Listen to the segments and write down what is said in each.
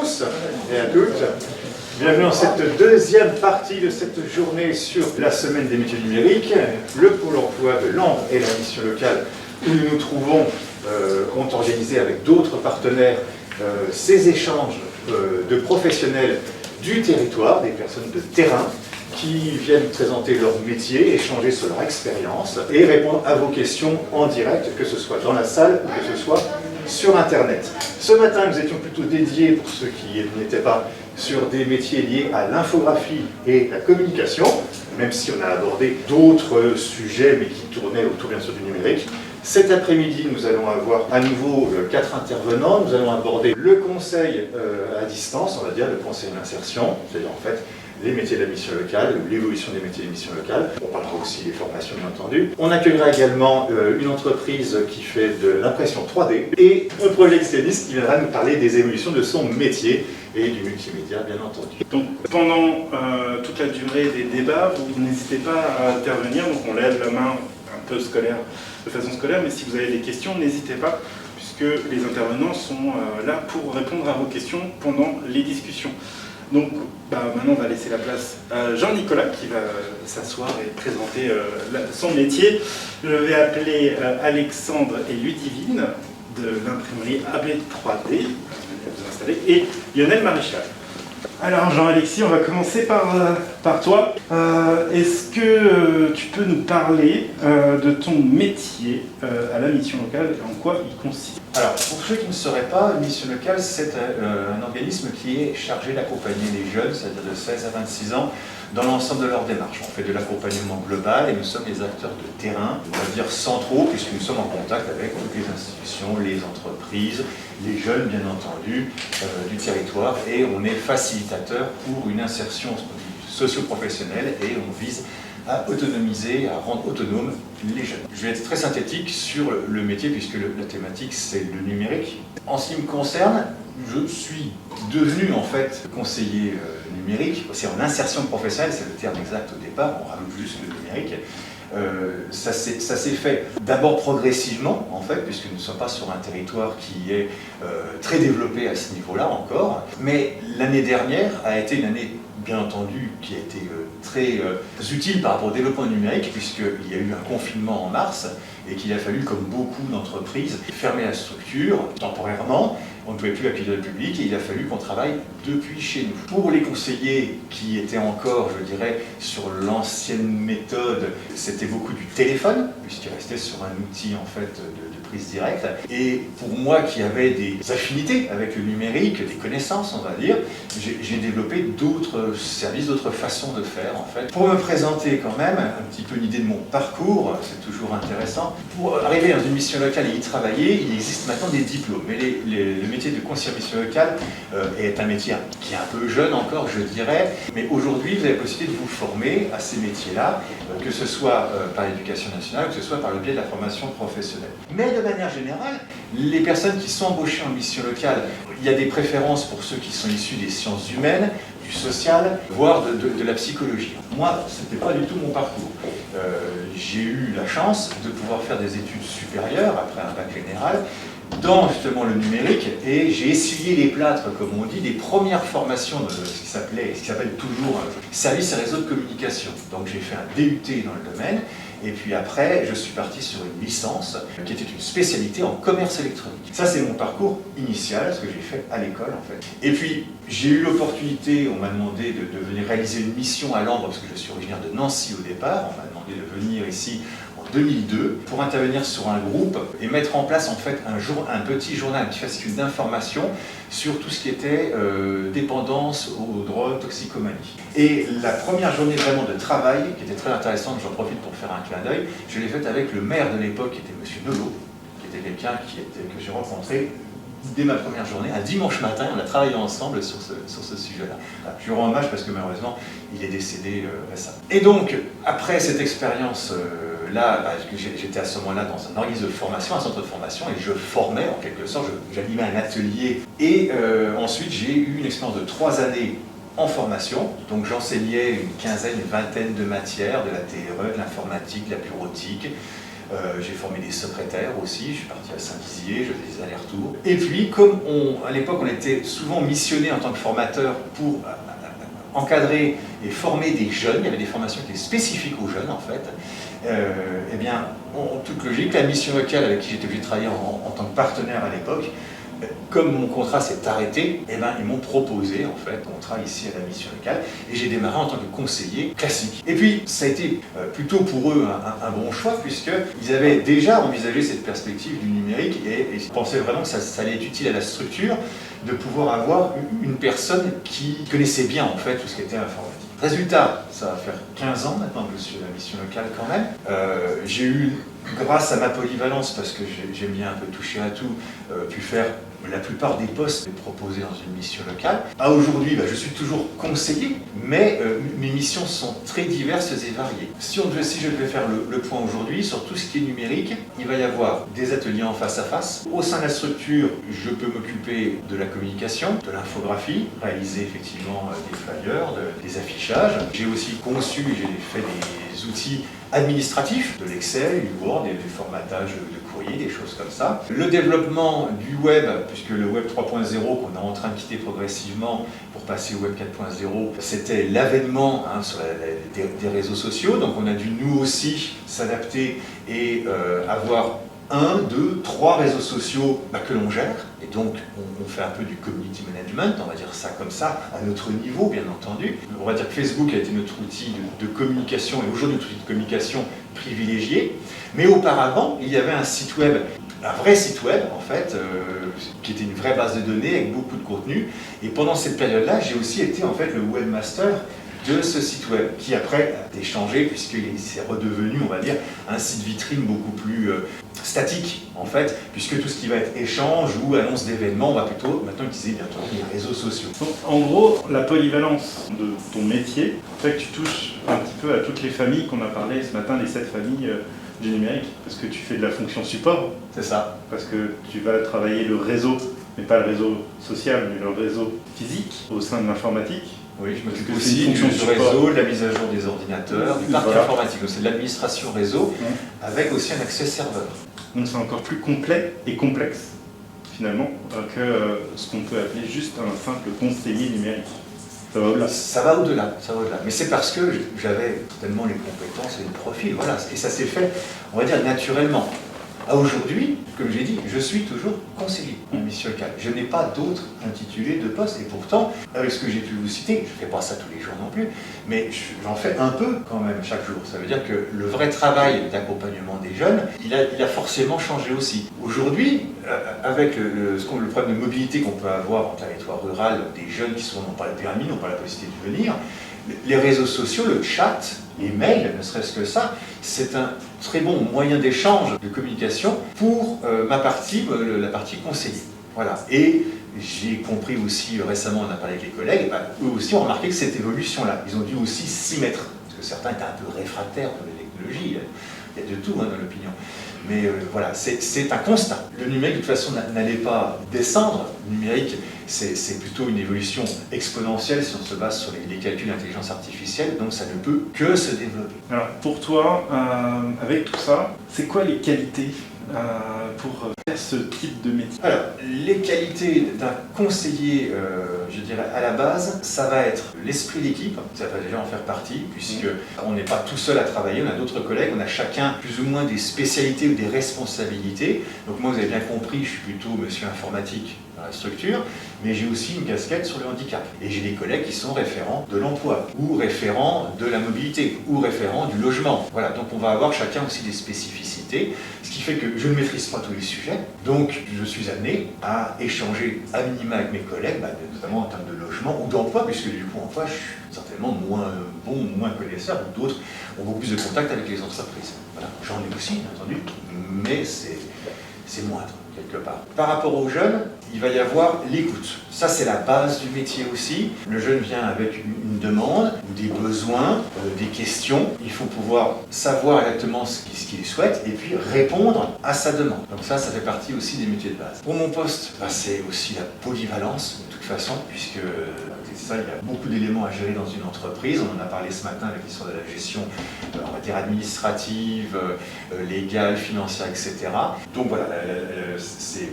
tous et à toutes. Bienvenue dans cette deuxième partie de cette journée sur la semaine des métiers numériques. Le Pôle emploi de Langres et la mission locale où nous nous trouvons ont organisé avec d'autres partenaires ces échanges de professionnels du territoire, des personnes de terrain, qui viennent présenter leur métier, échanger sur leur expérience et répondre à vos questions en direct, que ce soit dans la salle ou que ce soit sur Internet. Ce matin, nous étions plutôt dédiés, pour ceux qui n'étaient pas, sur des métiers liés à l'infographie et la communication, même si on a abordé d'autres sujets, mais qui tournaient autour bien sûr du numérique. Cet après-midi, nous allons avoir à nouveau 4 intervenants. Nous allons aborder le conseil à distance, on va dire, le conseil d'insertion, c'est-à-dire en fait les métiers de la mission locale, l'évolution des métiers de la mission locale. On parlera aussi des formations, bien entendu. On accueillera également une entreprise qui fait de l'impression 3D et un projectionniste qui viendra nous parler des évolutions de son métier et du multimédia, bien entendu. Donc, pendant toute la durée des débats, vous n'hésitez pas à intervenir. Donc, on lève la main un peu scolaire, de façon scolaire, mais si vous avez des questions, n'hésitez pas, puisque les intervenants sont là pour répondre à vos questions pendant les discussions. Donc maintenant on va laisser la place à Jean-Nicolas qui va s'asseoir et présenter son métier. Je vais appeler Alexandre et Ludivine de l'imprimerie AB3D, vous installer, et Lionel Maréchal. Alors Jean-Alexis, on va commencer par toi. Est-ce que tu peux nous parler de ton métier à la mission locale et en quoi il consiste? Alors, pour ceux qui ne sauraient pas, une mission locale, c'est un organisme qui est chargé d'accompagner les jeunes, c'est-à-dire de 16 à 26 ans, dans l'ensemble de leur démarche. On fait de l'accompagnement global et nous sommes les acteurs de terrain, on va dire centraux, puisque nous sommes en contact avec toutes les institutions, les entreprises, les jeunes, bien entendu, du territoire, et on est facilitateur pour une insertion socio-professionnelle et on vise à autonomiser, à rendre autonomes les jeunes. Je vais être très synthétique sur le métier puisque la thématique c'est le numérique. En ce qui me concerne, je suis devenu en fait conseiller numérique, c'est en insertion professionnelle, c'est le terme exact au départ, on rajoute juste le numérique. Ça s'est fait d'abord progressivement en fait, puisque nous ne sommes pas sur un territoire qui est très développé à ce niveau-là encore, mais l'année dernière a été une année bien entendu qui a été très utile par rapport au développement numérique puisqu'il y a eu un confinement en mars et qu'il a fallu, comme beaucoup d'entreprises, fermer la structure temporairement. On ne pouvait plus accueillir le public et il a fallu qu'on travaille depuis chez nous. Pour les conseillers qui étaient encore, je dirais, sur l'ancienne méthode, c'était beaucoup du téléphone, puisqu'ils restaient sur un outil en fait de prise directe. Et pour moi qui avais des affinités avec le numérique, des connaissances on va dire, j'ai développé d'autres services, d'autres façons de faire en fait. Pour me présenter quand même, un petit peu une idée de mon parcours, c'est toujours intéressant. Pour arriver dans une mission locale et y travailler, il existe maintenant des diplômes. Mais le métier de conseiller mission locale est un métier qui est un peu jeune encore, je dirais. Mais aujourd'hui, vous avez la possibilité de vous former à ces métiers-là, que ce soit par l'éducation nationale, que ce soit par le biais de la formation professionnelle. Mais de manière générale, les personnes qui sont embauchées en mission locale, il y a des préférences pour ceux qui sont issus des sciences humaines, du social, voire de la psychologie. Moi, ce n'était pas du tout mon parcours. J'ai eu la chance de pouvoir faire des études supérieures après un bac général dans justement le numérique et j'ai essuyé les plâtres, comme on dit, des premières formations de ce qui s'appelle toujours service et réseau de communication. Donc j'ai fait un DUT dans le domaine et puis après je suis parti sur une licence qui était une spécialité en commerce électronique. Ça c'est mon parcours initial, ce que j'ai fait à l'école en fait. Et puis j'ai eu l'opportunité, on m'a demandé de venir réaliser une mission à Langres parce que je suis originaire de Nancy au départ, on m'a demandé de venir ici 2002 pour intervenir sur un groupe et mettre en place en fait un petit journal, un petit fascicule d'information sur tout ce qui était dépendance aux drogues, toxicomanie. Et la première journée vraiment de travail, qui était très intéressante, j'en profite pour faire un clin d'œil, je l'ai faite avec le maire de l'époque, qui était M. Nolot, qui était quelqu'un que j'ai rencontré dès ma première journée, un dimanche matin, on a travaillé ensemble sur ce sujet-là. Je lui rends hommage parce que malheureusement, il est décédé récemment. Et donc, après cette expérience-là, j'étais à ce moment-là dans un organisme de formation, un centre de formation, et je formais en quelque sorte, j'animais un atelier. Et ensuite, j'ai eu une expérience de 3 années en formation, donc j'enseignais une quinzaine, une vingtaine de matières, de la TRE, de l'informatique, de la bureautique, J'ai formé des secrétaires aussi, je suis parti à Saint-Dizier, je faisais des allers-retours. Et puis, comme à l'époque on était souvent missionné en tant que formateur pour encadrer et former des jeunes, il y avait des formations qui étaient spécifiques aux jeunes en fait, eh bien, en toute logique, la mission locale avec qui j'étais obligé de travailler en tant que partenaire à l'époque, comme mon contrat s'est arrêté, eh ben, ils m'ont proposé en fait un contrat ici à la mission locale et j'ai démarré en tant que conseiller classique. Et puis ça a été plutôt pour eux un bon choix puisqu'ils avaient déjà envisagé cette perspective du numérique et ils pensaient vraiment que ça allait être utile à la structure de pouvoir avoir une personne qui connaissait bien en fait tout ce qui était informatique. Résultat, ça va faire 15 ans maintenant que je suis à la mission locale quand même. J'ai eu, grâce à ma polyvalence, parce que j'aime bien un peu toucher à tout, pu faire la plupart des postes proposés dans une mission locale. À aujourd'hui, je suis toujours conseiller, mais mes missions sont très diverses et variées. Si je devais faire le point aujourd'hui sur tout ce qui est numérique, il va y avoir des ateliers en face à face. Au sein de la structure, je peux m'occuper de la communication, de l'infographie, réaliser effectivement des flyers, des affichages. J'ai aussi conçu, j'ai fait des outils administratifs, de l'Excel, du Word, et du formatage de courrier, des choses comme ça. Le développement du web, puisque le web 3.0 qu'on est en train de quitter progressivement pour passer au web 4.0, c'était l'avènement sur des réseaux sociaux, donc on a dû nous aussi s'adapter et avoir 1, 2, 3 réseaux sociaux que l'on gère, et donc on fait un peu du community management, on va dire ça comme ça, à notre niveau bien entendu. On va dire que Facebook a été notre outil de communication, et aujourd'hui notre outil de communication privilégié, mais auparavant il y avait un site web, un vrai site web en fait, qui était une vraie base de données avec beaucoup de contenu, et pendant cette période-là j'ai aussi été en fait le webmaster de ce site web, qui après a été changé puisqu'il s'est redevenu, on va dire, un site vitrine beaucoup plus statique en fait, puisque tout ce qui va être échange ou annonce d'événements, on va plutôt maintenant utiliser bien entendu les réseaux sociaux. Donc, en gros, la polyvalence de ton métier fait que tu touches un petit peu à toutes les familles qu'on a parlé ce matin, les 7 familles du numérique, parce que tu fais de la fonction support. C'est ça. Parce que tu vas travailler le réseau, mais pas le réseau social, mais le réseau physique au sein de l'informatique. Oui, je m'occupe aussi du réseau, de la mise à jour des ordinateurs, du parc informatique. Donc c'est de l'administration réseau, avec aussi un accès serveur. Donc c'est encore plus complet et complexe, finalement, que ce qu'on peut appeler juste un simple conseiller numérique. Ça va au-delà. Ça va au-delà, ça va au-delà. Mais c'est parce que j'avais tellement les compétences et le profil, voilà. Et ça s'est fait, on va dire, naturellement. Aujourd'hui, comme j'ai dit, je suis toujours conseiller en mission locale. Je n'ai pas d'autre intitulé de poste. Et pourtant, avec ce que j'ai pu vous citer, je ne fais pas ça tous les jours non plus, mais j'en fais un peu quand même chaque jour. Ça veut dire que le vrai travail d'accompagnement des jeunes, il a forcément changé aussi. Aujourd'hui, avec le problème de mobilité qu'on peut avoir en territoire rural, des jeunes qui n'ont pas le permis, n'ont pas la possibilité de venir, les réseaux sociaux, le chat, les mails, ne serait-ce que ça, c'est un très bon moyen d'échange, de communication pour ma partie, la partie conseiller. Voilà. Et j'ai compris aussi récemment, on a parlé avec les collègues, eux aussi ont remarqué que cette évolution-là, ils ont dû aussi s'y mettre, parce que certains étaient un peu réfractaires de la technologie, il y a de tout dans l'opinion. Mais voilà, c'est un constat. Le numérique, de toute façon, n'allait pas descendre. Le numérique, c'est plutôt une évolution exponentielle si on se base sur les calculs d'intelligence artificielle, donc ça ne peut que se développer. Alors, pour toi, avec tout ça, c'est quoi les qualités pour faire ce type de métier? Alors, les qualités d'un conseiller, je dirais à la base, ça va être l'esprit d'équipe, ça va déjà en faire partie, puisqu'on n'est pas tout seul à travailler, on a d'autres collègues, on a chacun plus ou moins des spécialités ou des responsabilités. Donc moi, vous avez bien compris, je suis plutôt monsieur informatique dans la structure, mais j'ai aussi une casquette sur le handicap. Et j'ai des collègues qui sont référents de l'emploi, ou référents de la mobilité, ou référents du logement. Voilà, donc on va avoir chacun aussi des spécificités, ce qui fait que je ne maîtrise pas tous les sujets, donc je suis amené à échanger à minima avec mes collègues, notamment en termes de logement ou d'emploi, puisque du coup, emploi, je suis certainement moins bon, moins connaisseur, ou d'autres ont beaucoup plus de contact avec les entreprises. Voilà. J'en ai aussi, bien entendu, mais c'est moindre, quelque part. Par rapport aux jeunes, il va y avoir l'écoute. Ça, c'est la base du métier aussi. Le jeune vient avec une demande ou des besoins, des questions. Il faut pouvoir savoir exactement ce qu'il souhaite et puis répondre à sa demande. Donc ça fait partie aussi des métiers de base. Pour mon poste, c'est aussi la polyvalence, de toute façon, puisque ça, il y a beaucoup d'éléments à gérer dans une entreprise. On en a parlé ce matin avec l'histoire de la gestion, on va dire administrative, légale, financière, etc. Donc voilà, c'est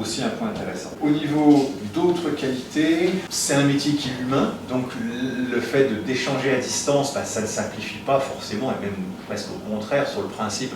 aussi un point intéressant. Au niveau d'autres qualités, c'est un métier qui est humain, donc le fait d'échanger à distance, ça ne simplifie pas forcément, et même presque au contraire sur le principe,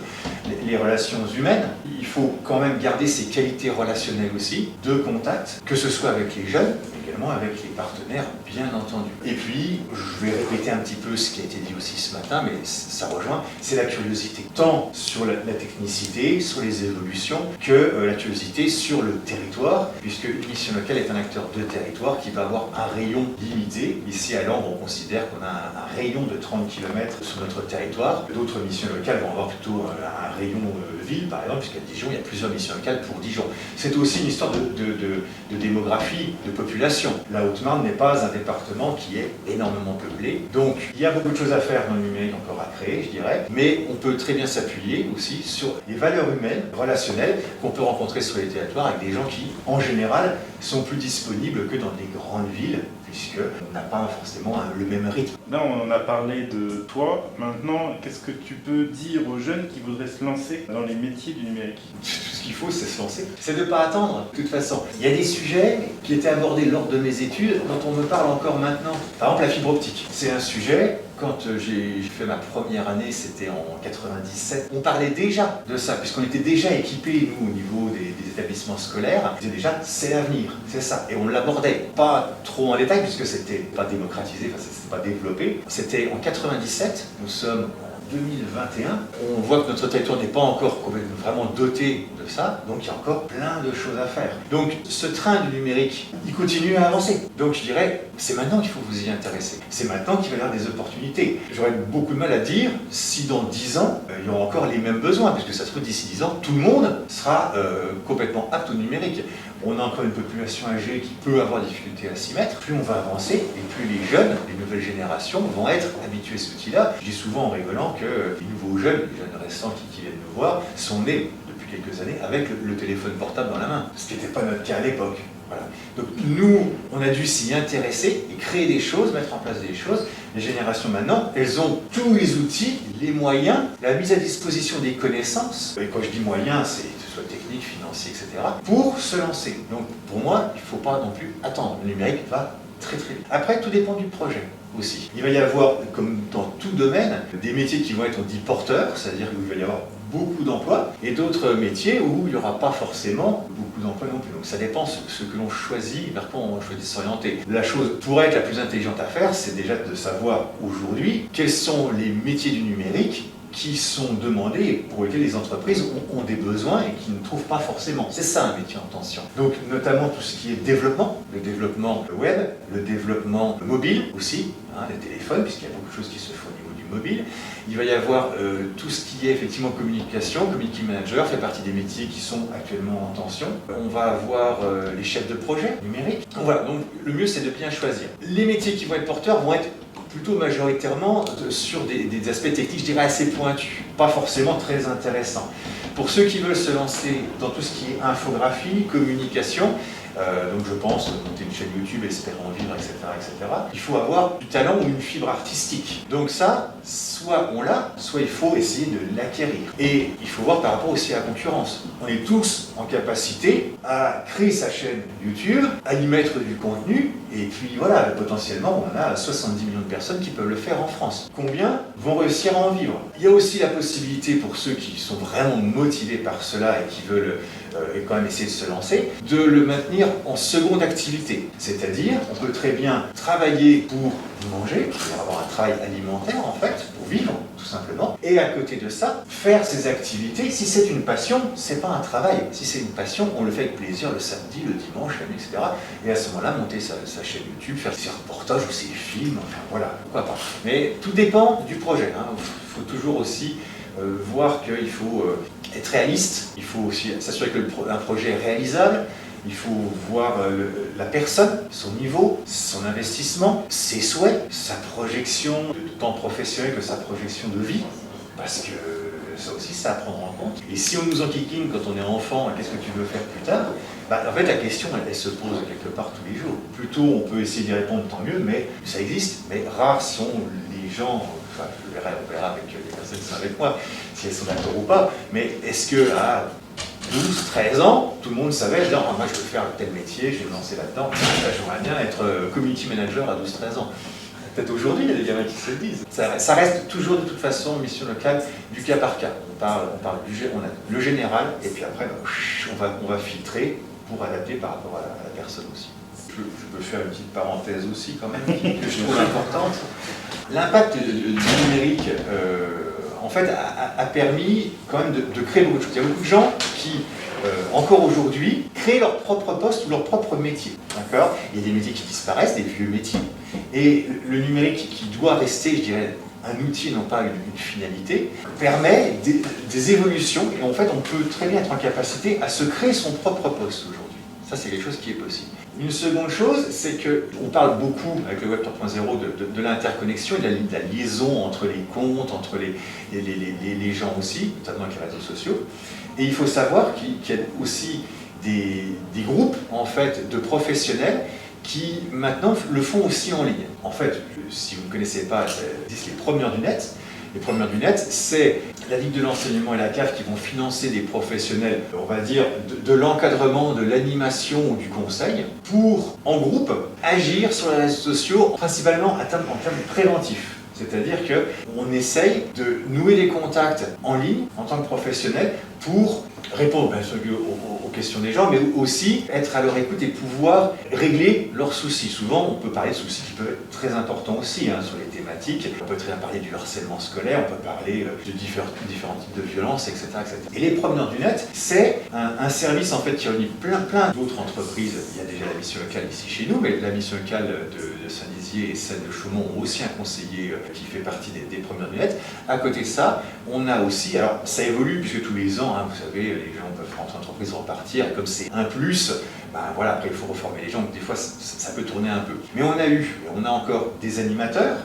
les relations humaines. Il faut quand même garder ces qualités relationnelles aussi, de contact, que ce soit avec les jeunes, mais également avec les partenaires, bien entendu. Et puis, je vais répéter un petit peu ce qui a été dit aussi ce matin, mais ça rejoint, c'est la curiosité, tant sur la technicité, sur les évolutions, que la curiosité sur le territoire, puisque une mission locale est un acteur de territoire qui va avoir un rayon limité. Ici à Langres, on considère qu'on a un rayon de 30 km sur notre territoire. D'autres missions locales vont avoir plutôt un rayon ville, par exemple, puisqu'à Dijon, il y a plusieurs missions locales pour Dijon. C'est aussi une histoire de démographie, de population. La Haute-Marne n'est pas un département qui est énormément peuplé, donc il y a beaucoup de choses à faire dans le numérique, encore à créer, je dirais, mais on peut très bien s'appuyer aussi sur les valeurs humaines, relationnelles, qu'on peut rencontrer sur les territoires avec des gens qui, en général, sont plus disponibles que dans des grandes villes, puisqu'on n'a pas forcément le même rythme. Là, on en a parlé de toi. Maintenant, qu'est-ce que tu peux dire aux jeunes qui voudraient se lancer dans les métiers du numérique? Tout ce qu'il faut, c'est se lancer. C'est de ne pas attendre, de toute façon. Il y a des sujets qui étaient abordés lors de mes études dont on me parle encore maintenant. Par exemple, la fibre optique. C'est un sujet, quand j'ai fait ma première année, c'était en 97, on parlait déjà de ça, puisqu'on était déjà équipés, nous, au niveau des établissements scolaires. On disait déjà, c'est l'avenir, c'est ça. Et on l'abordait, pas trop en détail, puisque c'était pas démocratisé, c'était pas développé. C'était en 97, nous sommes en 2021, on voit que notre territoire n'est pas encore vraiment doté de ça, donc il y a encore plein de choses à faire. Donc ce train du numérique, il continue à avancer. Donc je dirais, c'est maintenant qu'il faut vous y intéresser. C'est maintenant qu'il va y avoir des opportunités. J'aurais beaucoup de mal à dire si dans 10 ans, il y aura encore les mêmes besoins, parce que ça se trouve d'ici 10 ans, tout le monde sera complètement apte au numérique. On a encore une population âgée qui peut avoir des difficultés à s'y mettre. Plus on va avancer, et plus les jeunes, les nouvelles générations vont être habitués à cet outil-là. Je dis souvent en rigolant que les nouveaux jeunes, les jeunes récents qui viennent nous voir, sont nés depuis quelques années avec le téléphone portable dans la main, ce qui n'était pas notre cas à l'époque. Voilà. Donc nous, on a dû s'y intéresser et créer des choses, mettre en place des choses. Les générations maintenant, elles ont tous les outils, les moyens, la mise à disposition des connaissances, et quand je dis moyens, c'est que ce soit technique, financier, etc., pour se lancer. Donc pour moi, il ne faut pas non plus attendre. Le numérique va très très vite. Après, tout dépend du projet aussi. Il va y avoir, comme dans tout domaine, des métiers qui vont être, on dit, porteurs, c'est-à-dire qu'il va y avoir beaucoup d'emplois, et d'autres métiers où il n'y aura pas forcément beaucoup d'emplois non plus. Donc ça dépend ce que l'on choisit, vers quoi on choisit de s'orienter. La chose pourrait être la plus intelligente à faire, c'est déjà de savoir aujourd'hui quels sont les métiers du numérique qui sont demandés et pour lesquels les entreprises ont des besoins et qui ne trouvent pas forcément. C'est ça un métier en tension. Donc notamment tout ce qui est développement, le développement web, le développement mobile aussi, les téléphones, puisqu'il y a beaucoup de choses qui se font au niveau du mobile. Il va y avoir tout ce qui est effectivement communication, community manager fait partie des métiers qui sont actuellement en tension. On va avoir les chefs de projet numériques. Voilà, donc le mieux c'est de bien choisir. Les métiers qui vont être porteurs vont être plutôt majoritairement sur des aspects techniques, je dirais, assez pointus, pas forcément très intéressants. Pour ceux qui veulent se lancer dans tout ce qui est infographie, communication, donc je pense monter une chaîne YouTube, espérer en vivre, etc., etc., il faut avoir du talent ou une fibre artistique. Donc ça, soit on l'a, soit il faut essayer de l'acquérir. Et il faut voir par rapport aussi à la concurrence. On est tous en capacité à créer sa chaîne YouTube, à y mettre du contenu, et puis voilà, potentiellement, on a 70 millions de personnes qui peuvent le faire en France. Combien vont réussir à en vivre? Il y a aussi la possibilité pour ceux qui sont vraiment motivés par cela et qui veulent quand même essayer de se lancer, de le maintenir en seconde activité. C'est-à-dire, on peut très bien travailler pour manger, pour avoir un travail alimentaire en fait, pour vivre tout simplement, et à côté de ça, faire ses activités. Si c'est une passion, c'est pas un travail. Si c'est une passion, on le fait avec plaisir le samedi, le dimanche, la nuit, etc. Et à ce moment-là, monter sa chaîne YouTube, faire ses reportages ou ses films, enfin voilà, pourquoi pas. Mais tout dépend du projet. Il faut toujours aussi voir qu'il faut être réaliste, il faut aussi s'assurer que un projet est réalisable, il faut voir la personne, son niveau, son investissement, ses souhaits, sa projection de temps professionnel que sa projection de vie, parce que ça aussi, c'est à prendre en compte. Et si on nous enquiquine quand on est enfant, qu'est-ce que tu veux faire plus tard? En fait, la question, elle se pose quelque part tous les jours. Plutôt, on peut essayer d'y répondre, tant mieux, mais ça existe. Mais rares sont les gens, enfin, on verra avec les personnes qui sont avec moi, si elles sont d'accord ou pas, mais est-ce qu'à 12, 13 ans, tout le monde savait, dire, moi je veux faire tel métier, je vais me lancer là-dedans, j'aimerais bien être community manager à 12-13 ans. Peut-être aujourd'hui, il y a des gamins qui se le disent. Ça reste toujours de toute façon mission locale du cas par cas. On a le général et puis après on va filtrer pour adapter par rapport à la personne aussi. Je peux faire une petite parenthèse aussi quand même que je trouve importante. L'impact du numérique en fait a permis quand même de créer beaucoup de choses. Il y a beaucoup de gens qui encore aujourd'hui, créer leur propre poste ou leur propre métier. D'accord ? Il y a des métiers qui disparaissent, des vieux métiers. Et le numérique, qui doit rester, je dirais, un outil, non pas une finalité, permet des évolutions. Et en fait, on peut très bien être en capacité à se créer son propre poste aujourd'hui. Ça, c'est quelque chose qui est possible. Une seconde chose, c'est qu'on parle beaucoup, avec le Web 3.0, de l'interconnexion et de la liaison entre les comptes, entre les gens aussi, notamment avec les réseaux sociaux. Et il faut savoir qu'il y a aussi des groupes en fait, de professionnels qui maintenant le font aussi en ligne. En fait, si vous ne connaissez pas, c'est les Premières du Net. Les Premières du Net, c'est la Ligue de l'enseignement et la CAF qui vont financer des professionnels, on va dire, de l'encadrement, de l'animation ou du conseil, pour, en groupe, agir sur les réseaux sociaux, principalement en termes préventifs. C'est-à-dire qu'on essaye de nouer des contacts en ligne, en tant que professionnel, pour répondre bien sûr aux questions des gens, mais aussi être à leur écoute et pouvoir régler leurs soucis. Souvent, on peut parler de soucis qui peuvent être très importants aussi sur les thématiques. On peut très bien parler du harcèlement scolaire, on peut parler de différents types de violences, etc., etc. Et les Promeneurs du Net, c'est un service en fait qui réunit plein d'autres entreprises. Il y a déjà la mission locale ici chez nous, mais la mission locale de Saint-Dizier et celle de Chaumont ont aussi un conseiller qui fait partie des Promeneurs du Net. À côté de ça, on a aussi, alors ça évolue puisque tous les ans, vous savez, les gens peuvent rentrer en entreprise, repartir, et comme c'est un plus, voilà, après il faut reformer les gens, donc des fois ça peut tourner un peu. Mais on a encore des animateurs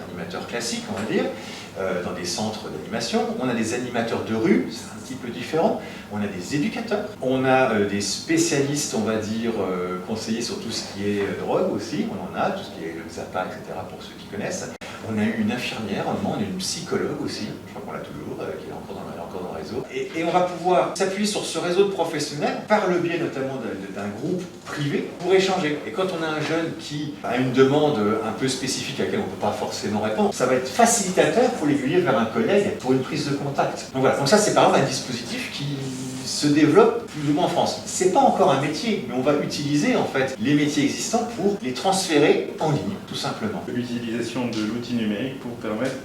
classiques, on va dire, dans des centres d'animation, on a des animateurs de rue, c'est un petit peu différent, on a des éducateurs, on a des spécialistes, on va dire, conseillers sur tout ce qui est drogue aussi, on en a, tout ce qui est le Xapa, etc., pour ceux qui connaissent. On a eu une infirmière, on a eu une psychologue aussi, je crois qu'on l'a toujours, qui est encore dans le réseau. Et on va pouvoir s'appuyer sur ce réseau de professionnels, par le biais notamment d'un groupe privé, pour échanger. Et quand on a un jeune qui a une demande un peu spécifique à laquelle on ne peut pas forcément répondre, ça va être facilitateur pour l'aiguiller vers un collègue pour une prise de contact. Donc voilà, donc ça c'est par exemple un dispositif qui se développe plus ou moins en France. C'est pas encore un métier, mais on va utiliser en fait les métiers existants pour les transférer en ligne, tout simplement. L'utilisation de l'outil numérique pour permettre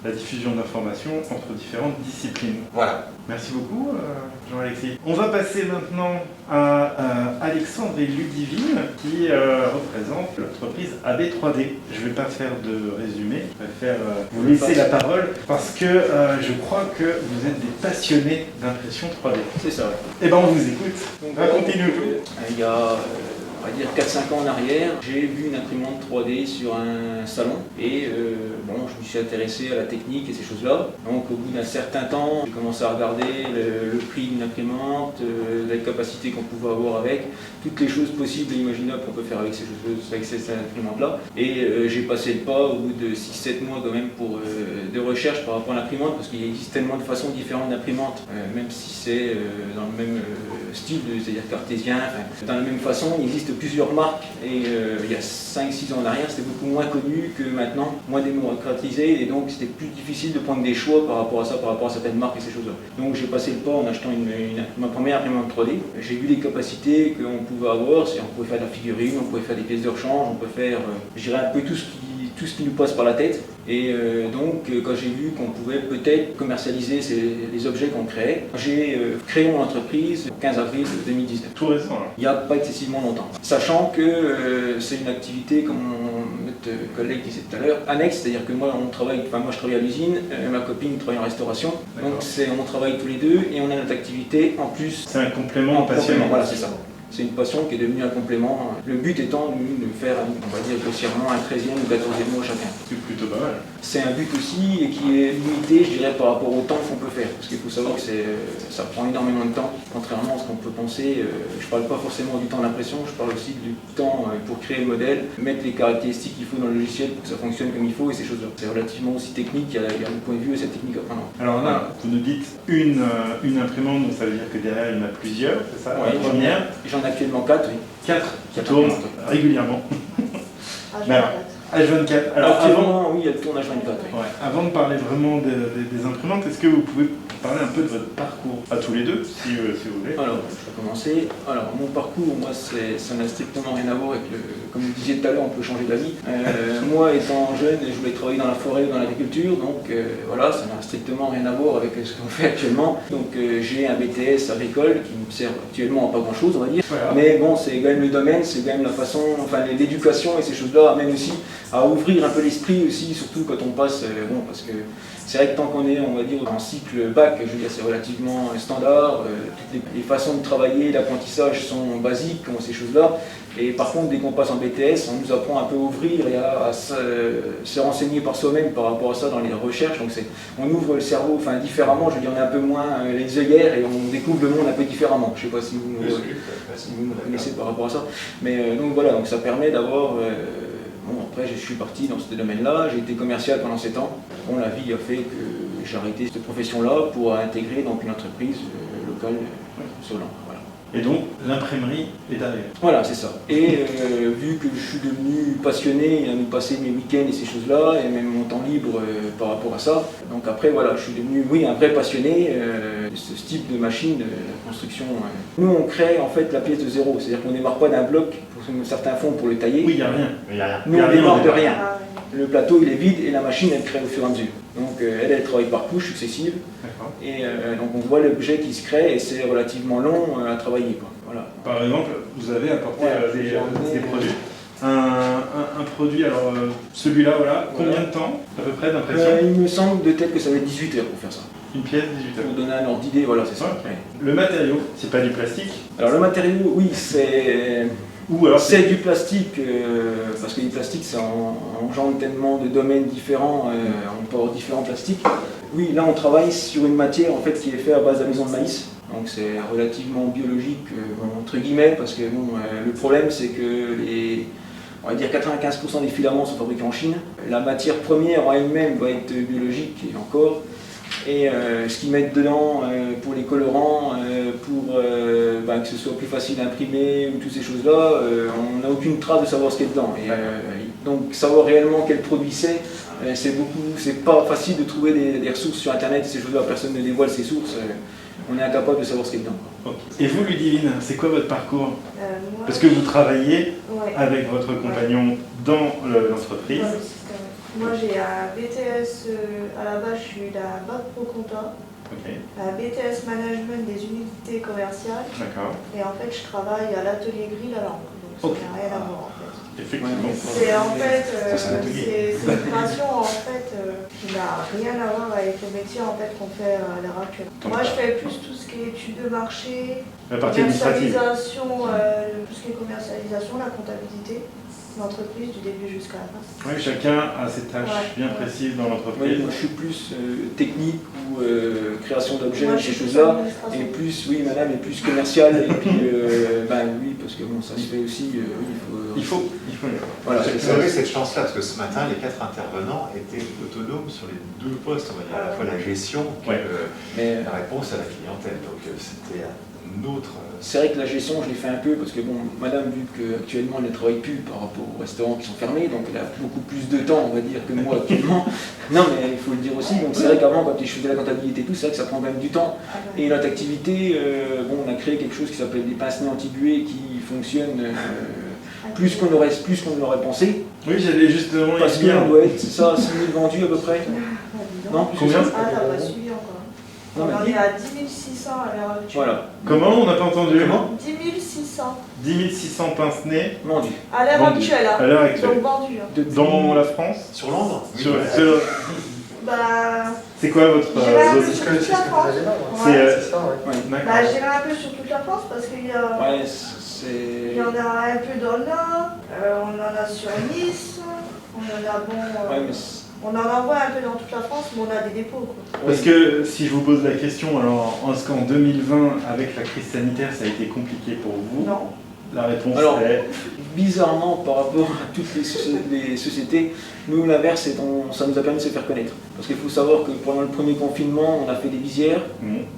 la diffusion d'informations entre différentes disciplines. Voilà. Merci beaucoup, Jean-Alexis. On va passer maintenant à Alexandre et Ludivine qui représentent l'entreprise AB3D. Je ne vais pas faire de résumé, je préfère vous laisser la parole parce que je crois que vous êtes des passionnés d'impression 3D. C'est ça. Eh bien, on vous écoute. Racontez-nous. Il y a, on va dire, 4-5 ans en arrière, j'ai vu une imprimante 3D sur un salon et je me suis intéressé à la technique et ces choses-là. Donc au bout d'un certain temps, j'ai commencé à regarder le prix d'une imprimante, la capacité qu'on pouvait avoir avec, toutes les choses possibles et imaginables qu'on peut faire avec ces imprimantes-là. Et j'ai passé le pas au bout de 6-7 mois quand même pour des recherches par rapport à l'imprimante, parce qu'il existe tellement de façons différentes d'imprimantes, même si c'est dans le même style, c'est-à-dire cartésien, dans la même façon, il existe plusieurs marques et il y a 5-6 ans en arrière, c'était beaucoup moins connu que maintenant, moins démocratisé, et donc c'était plus difficile de prendre des choix par rapport à ça, par rapport à certaines marques et ces choses-là. Donc j'ai passé le pas en achetant ma première imprimante 3D. J'ai vu les capacités qu'on pouvait avoir, on pouvait faire de la figurine, on pouvait faire des pièces de rechange, on peut faire, je dirais, un peu tout ce qui nous passe par la tête. Et donc, quand j'ai vu qu'on pouvait peut-être commercialiser les objets qu'on créait, j'ai créé mon entreprise le 15 avril 2019. Tout récent. Hein. Il n'y a pas excessivement longtemps. Sachant que c'est une activité, comme notre collègue disait tout à l'heure, annexe, c'est-à-dire que moi je travaille à l'usine, ma copine travaille en restauration, donc on travaille tous les deux et on a notre activité en plus. C'est un complément passionnant. Voilà, c'est ça. C'est une passion qui est devenue un complément. Le but étant de faire, on va dire grossièrement, un 13e ou 14e mois chacun. C'est plutôt pas mal. C'est un but aussi et qui est limité, je dirais, par rapport au temps qu'on peut faire. Parce qu'il faut savoir que ça prend énormément de temps, contrairement à ce qu'on peut penser. Je ne parle pas forcément du temps d'impression, je parle aussi du temps pour créer le modèle, mettre les caractéristiques qu'il faut dans le logiciel pour que ça fonctionne comme il faut et ces choses-là. C'est relativement aussi technique, il y a un point de vue et cette technique à prendre. Alors là, vous nous dites une imprimante, donc ça veut dire que derrière il y en a plusieurs, c'est ça? Ouais, la première. J'en ai actuellement 4, oui. 4 qui tournent régulièrement. Mais alors, H24. Alors actuellement, oui, elle tourne H24. Oui. Ouais, avant de parler vraiment des imprimantes, est-ce que vous pouvez parler un peu de votre parcours à tous les deux, si vous voulez? Alors, je vais commencer. Alors, mon parcours, moi, ça n'a strictement rien à voir avec comme vous disiez tout à l'heure, on peut changer d'avis. Moi, étant jeune, je voulais travailler dans la forêt ou dans l'agriculture, donc voilà, ça n'a strictement rien à voir avec ce qu'on fait actuellement. Donc, j'ai un BTS agricole qui me sert actuellement à pas grand-chose, on va dire. Voilà. Mais bon, c'est quand même le domaine, c'est quand même la façon, enfin, l'éducation et ces choses-là amènent aussi à ouvrir un peu l'esprit aussi, surtout quand on passe, bon, parce que c'est vrai que tant qu'on est, on va dire, en cycle bac, je veux dire, c'est relativement standard, toutes les façons de travailler, l'apprentissage sont basiques, ces choses-là, et par contre, dès qu'on passe en BTS, on nous apprend un peu à ouvrir et à se renseigner par soi-même par rapport à ça dans les recherches, donc on ouvre le cerveau, enfin, différemment, je veux dire, on est un peu moins les œillères et on découvre le monde un peu différemment, je ne sais pas si vous me connaissez par rapport à ça, mais donc voilà, donc ça permet d'avoir... Bon, après, je suis parti dans ce domaine-là, j'ai été commercial pendant 7 ans. Bon, la vie a fait que j'ai arrêté cette profession-là pour intégrer donc, une entreprise locale sur l'an. Voilà. Et donc, l'imprimerie est derrière. Voilà, c'est ça. Et vu que je suis devenu passionné à nous passer mes week-ends et ces choses-là, et même mon temps libre par rapport à ça, donc après, voilà, je suis devenu, oui, un vrai passionné de ce type de machine, de la construction. Nous, on crée en fait la pièce de zéro, c'est-à-dire qu'on ne démarre pas d'un bloc, certains font pour le tailler. Oui, il n'y a rien. Nous, on démarre de rien. Le plateau, il est vide et la machine, elle crée au fur et à mesure. Donc, elle travaille par couches successives. Et donc, on voit l'objet qui se crée et c'est relativement long à travailler, quoi. Voilà. Par exemple, vous avez apporté des produits. Un produit, alors celui-là, voilà, combien de temps à peu près d'impression? Il me semble de tête que ça va être 18 heures pour faire ça. Une pièce, 18 heures. Pour donner un ordre d'idée, voilà, c'est ça. Okay. Le matériau, c'est pas du plastique? Alors, le matériau, oui, c'est... Ou alors c'est du plastique, parce que le plastique, ça engendre tellement de domaines différents, on peut avoir différents plastiques. Oui, là, on travaille sur une matière en fait, qui est faite à base d'amidon de maïs. Donc c'est relativement biologique, entre guillemets, parce que bon, le problème, c'est que on va dire 95% des filaments sont fabriqués en Chine. La matière première en elle-même va être biologique, et encore. Et ce qu'ils mettent dedans pour les colorants, pour que ce soit plus facile à imprimer ou toutes ces choses-là, on n'a aucune trace de savoir ce qu'il y a dedans. Et, donc savoir réellement quel produit c'est pas facile de trouver des ressources sur internet, ces choses-là, personne ne dévoile ses sources, on est incapable de savoir ce qu'il y a dedans. Okay. Et vous, Ludivine, c'est quoi votre parcours? Parce que vous travaillez avec votre compagnon dans l'entreprise. Moi j'ai un BTS, à la base je suis la Bac Pro Compta, un BTS Management des unités commerciales, et en fait je travaille à l'atelier Grille à Langue, donc ça n'a rien à voir en fait. Effectivement. C'est en fait, c'est une création en fait qui n'a rien à voir avec le métier en fait qu'on fait à l'heure actuelle. Moi je fais plus tout ce qui est études de marché, commercialisation, tout ce qui est commercialisation, la comptabilité. L'entreprise du début jusqu'à la fin. Oui, chacun a ses tâches bien précises dans l'entreprise. Oui, moi je suis plus technique ou création d'objets, ces choses-là, et plus, oui madame, et plus commercial, et puis oui, parce que bon, ça se fait aussi, il faut. Voilà, vous avez cette chance-là, parce que ce matin, les 4 intervenants étaient autonomes sur les 2 postes, on va dire, à la fois la gestion et la réponse à la clientèle, donc c'était un autre... C'est vrai que la gestion, je l'ai fait un peu parce que bon, madame, vu qu'actuellement elle ne travaille plus par rapport aux restaurants qui sont fermés, donc elle a beaucoup plus de temps, on va dire, que moi actuellement. Non, mais il faut le dire aussi. Donc c'est vrai qu'avant, quand je faisais la comptabilité et tout, c'est vrai que ça prend quand même du temps. Et notre activité, on a créé quelque chose qui s'appelle des pince-nez anti-buée qui fonctionne plus qu'on l'aurait pensé. Oui, j'allais justement parce qu'on doit être, c'est ça, 6 000 vendus à peu près. Non, combien? Ah, t'as pas suivi encore. On en est à 10 600 à l'heure actuelle. Voilà. Comment? On n'a pas entendu. Comment? 10 600. 10 600 pince-nez vendus. À l'heure actuelle. À l'heure actuelle. Donc vendus. Dans la France? Sur Londres? C'est quoi votre zone? Sur toute la France. C'est ça, J'irai un peu sur toute la France parce qu'il y a... Il y en a un peu dans le Nord, on en a sur Nice, on en a on en envoie un peu dans toute la France, mais on a des dépôts. Quoi. Parce que si je vous pose la question, alors est-ce qu'en 2020, avec la crise sanitaire, ça a été compliqué pour vous? Non. La réponse est... Bizarrement, par rapport à toutes les sociétés, nous, l'inverse, ça nous a permis de se faire connaître. Parce qu'il faut savoir que pendant le premier confinement, on a fait des visières,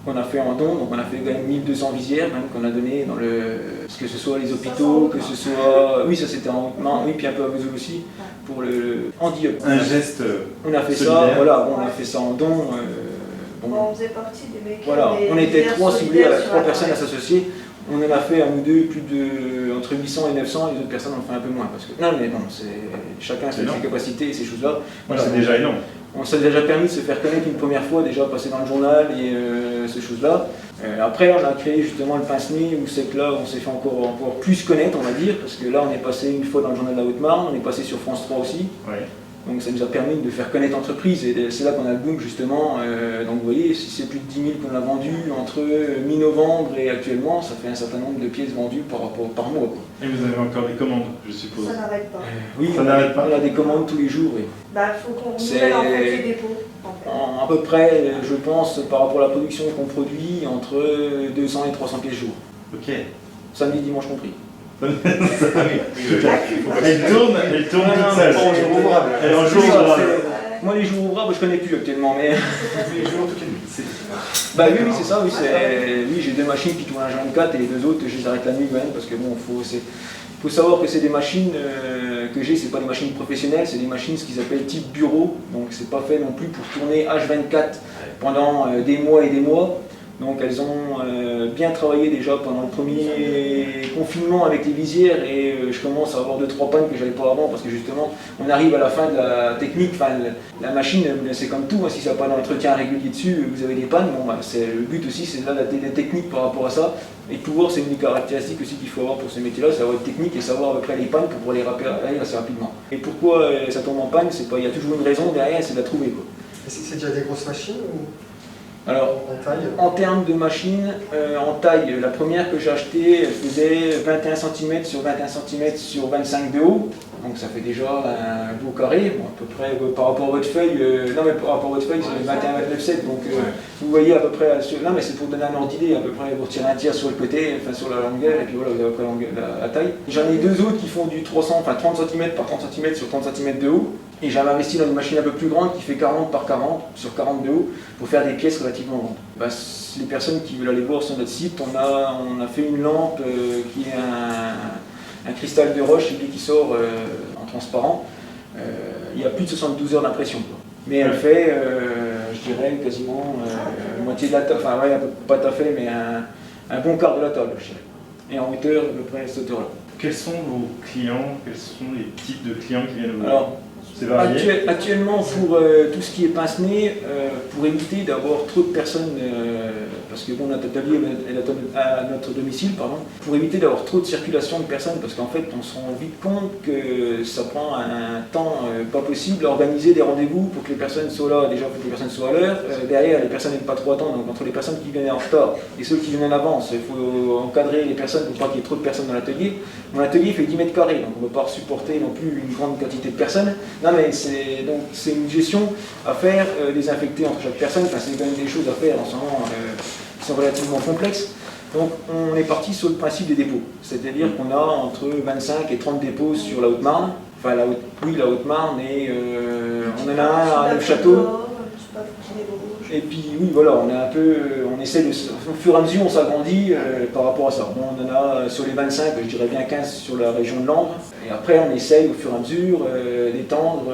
qu'on a fait en don, donc on a fait quand même 1200 visières même qu'on a donné dans que ce soit les hôpitaux, que ce soit... Oui, ça c'était en main, oui, puis un peu à Vesoul aussi, pour le handi-up. Un geste on a fait solidaire. ça, voilà, on a fait ça en don. On faisait partie des mecs. Voilà, on était 3 ciblés, 3 personnes à s'associer. On en a fait à nous deux plus de entre 800 et 900, les autres personnes en ont fait un peu moins. Parce que, non mais bon, chacun a ses capacités et ces choses-là. Voilà, c'est déjà énorme. On s'est déjà permis de se faire connaître une première fois, déjà passer dans le journal et ces choses-là. Après, on a créé justement le Pince-Nez, où c'est que là, on s'est fait encore plus connaître, on va dire, parce que là, on est passé une fois dans le journal de la Haute-Marne, on est passé sur France 3 aussi. Ouais. Donc ça nous a permis de faire connaître l'entreprise et c'est là qu'on a le boom justement. Donc vous voyez, si c'est plus de 10 000 qu'on a vendu entre mi-novembre et actuellement, ça fait un certain nombre de pièces vendues par mois. Quoi. Et vous avez encore des commandes, je suppose? Ça n'arrête pas. Oui, ça n'arrête pas. On a des commandes tous les jours. Oui. Bah, faut qu'on renouvelle en fait les dépôts. À peu près, je pense, par rapport à la production qu'on produit, entre 200 et 300 pièces jour. Ok. Samedi, dimanche compris. Elle tourne toute seule. Elle est en jour ouvrable. Moi, les jours ouvrables, je connais plus actuellement, mais. Les jours, toutes les nuits. Bah oui, c'est ça, oui. Oui, j'ai 2 machines qui tournent à 24 et les 2 autres, je les arrête la nuit quand même, parce que bon, faut savoir que c'est des machines que j'ai, c'est pas des machines professionnelles, c'est des machines ce qu'ils appellent type bureau, donc c'est pas fait non plus pour tourner H24 pendant des mois et des mois. Donc elles ont bien travaillé déjà pendant le premier confinement avec les visières et je commence à avoir 2-3 pannes que j'avais pas avant parce que justement on arrive à la fin de la technique, enfin la machine c'est comme tout, hein, si ça n'a pas d'entretien régulier dessus, vous avez des pannes, bon, bah, le but aussi c'est là la technique par rapport à ça et de pouvoir, c'est une des caractéristiques aussi qu'il faut avoir pour ce métier-là, c'est avoir une technique et savoir à peu près les pannes pour pouvoir les réparer assez rapidement. Et pourquoi ça tombe en panne, il y a toujours une raison derrière, c'est de la trouver. Quoi. C'est déjà des grosses machines ou... Alors, en termes de machines, en taille, la première que j'ai achetée, elle faisait 21 cm sur 21 cm sur 25 de haut. Donc ça fait déjà un beau carré, bon, à peu près par rapport à votre feuille, non mais par rapport à votre feuille c'est 21,29,7, donc vous voyez à peu près, non mais c'est pour donner un ordre d'idée, à peu près vous retirez un tiers sur le côté, enfin sur la longueur, et puis voilà vous avez à peu près la taille. J'en ai 2 autres qui font du 30 cm par 30 cm sur 30 cm de haut, et j'avais investi dans une machine un peu plus grande qui fait 40 par 40 sur 40 de haut, pour faire des pièces relativement grandes. Bah, les personnes qui veulent aller voir sur notre site, on a fait une lampe qui est un cristal de roche qui sort en transparent. Il y a plus de 72 heures d'impression. Mais elle fait, je dirais, quasiment moitié de la table, enfin ouais, pas tout à fait, mais un bon quart de la table, je dirais. Et en hauteur, à peu près cette hauteur-là. Quels sont vos clients? Quels sont les types de clients qui viennent vous voir? Alors, c'est varié. Actuellement, pour tout ce qui est pince-nez, pour éviter d'avoir trop de personnes, parce que bon, notre atelier est à notre domicile, pardon, pour éviter d'avoir trop de circulation de personnes, parce qu'en fait, on se rend vite compte que ça prend un temps pas possible à organiser des rendez-vous pour que les personnes soient là. Déjà, pour que les personnes soient à l'heure. Derrière, les personnes n'aiment pas trop attendre, donc entre les personnes qui viennent en retard et ceux qui viennent en avance, il faut encadrer les personnes pour pas qu'il y ait trop de personnes dans l'atelier. Mon atelier fait 10 mètres carrés, donc on ne peut pas supporter non plus une grande quantité de personnes. Non mais c'est une gestion à faire, désinfecter entre chaque personne, enfin, c'est quand même des choses à faire en ce moment qui sont relativement complexes. Donc on est parti sur le principe des dépôts, c'est-à-dire qu'on a entre 25 et 30 dépôts sur la Haute-Marne, enfin la Haute-Marne et on en a un à Neufchâteau. Et puis oui voilà, on essaie de, au fur et à mesure on s'agrandit par rapport à ça. Bon, on en a sur les 25, je dirais bien 15 sur la région de Langres. Et après on essaye au fur et à mesure d'étendre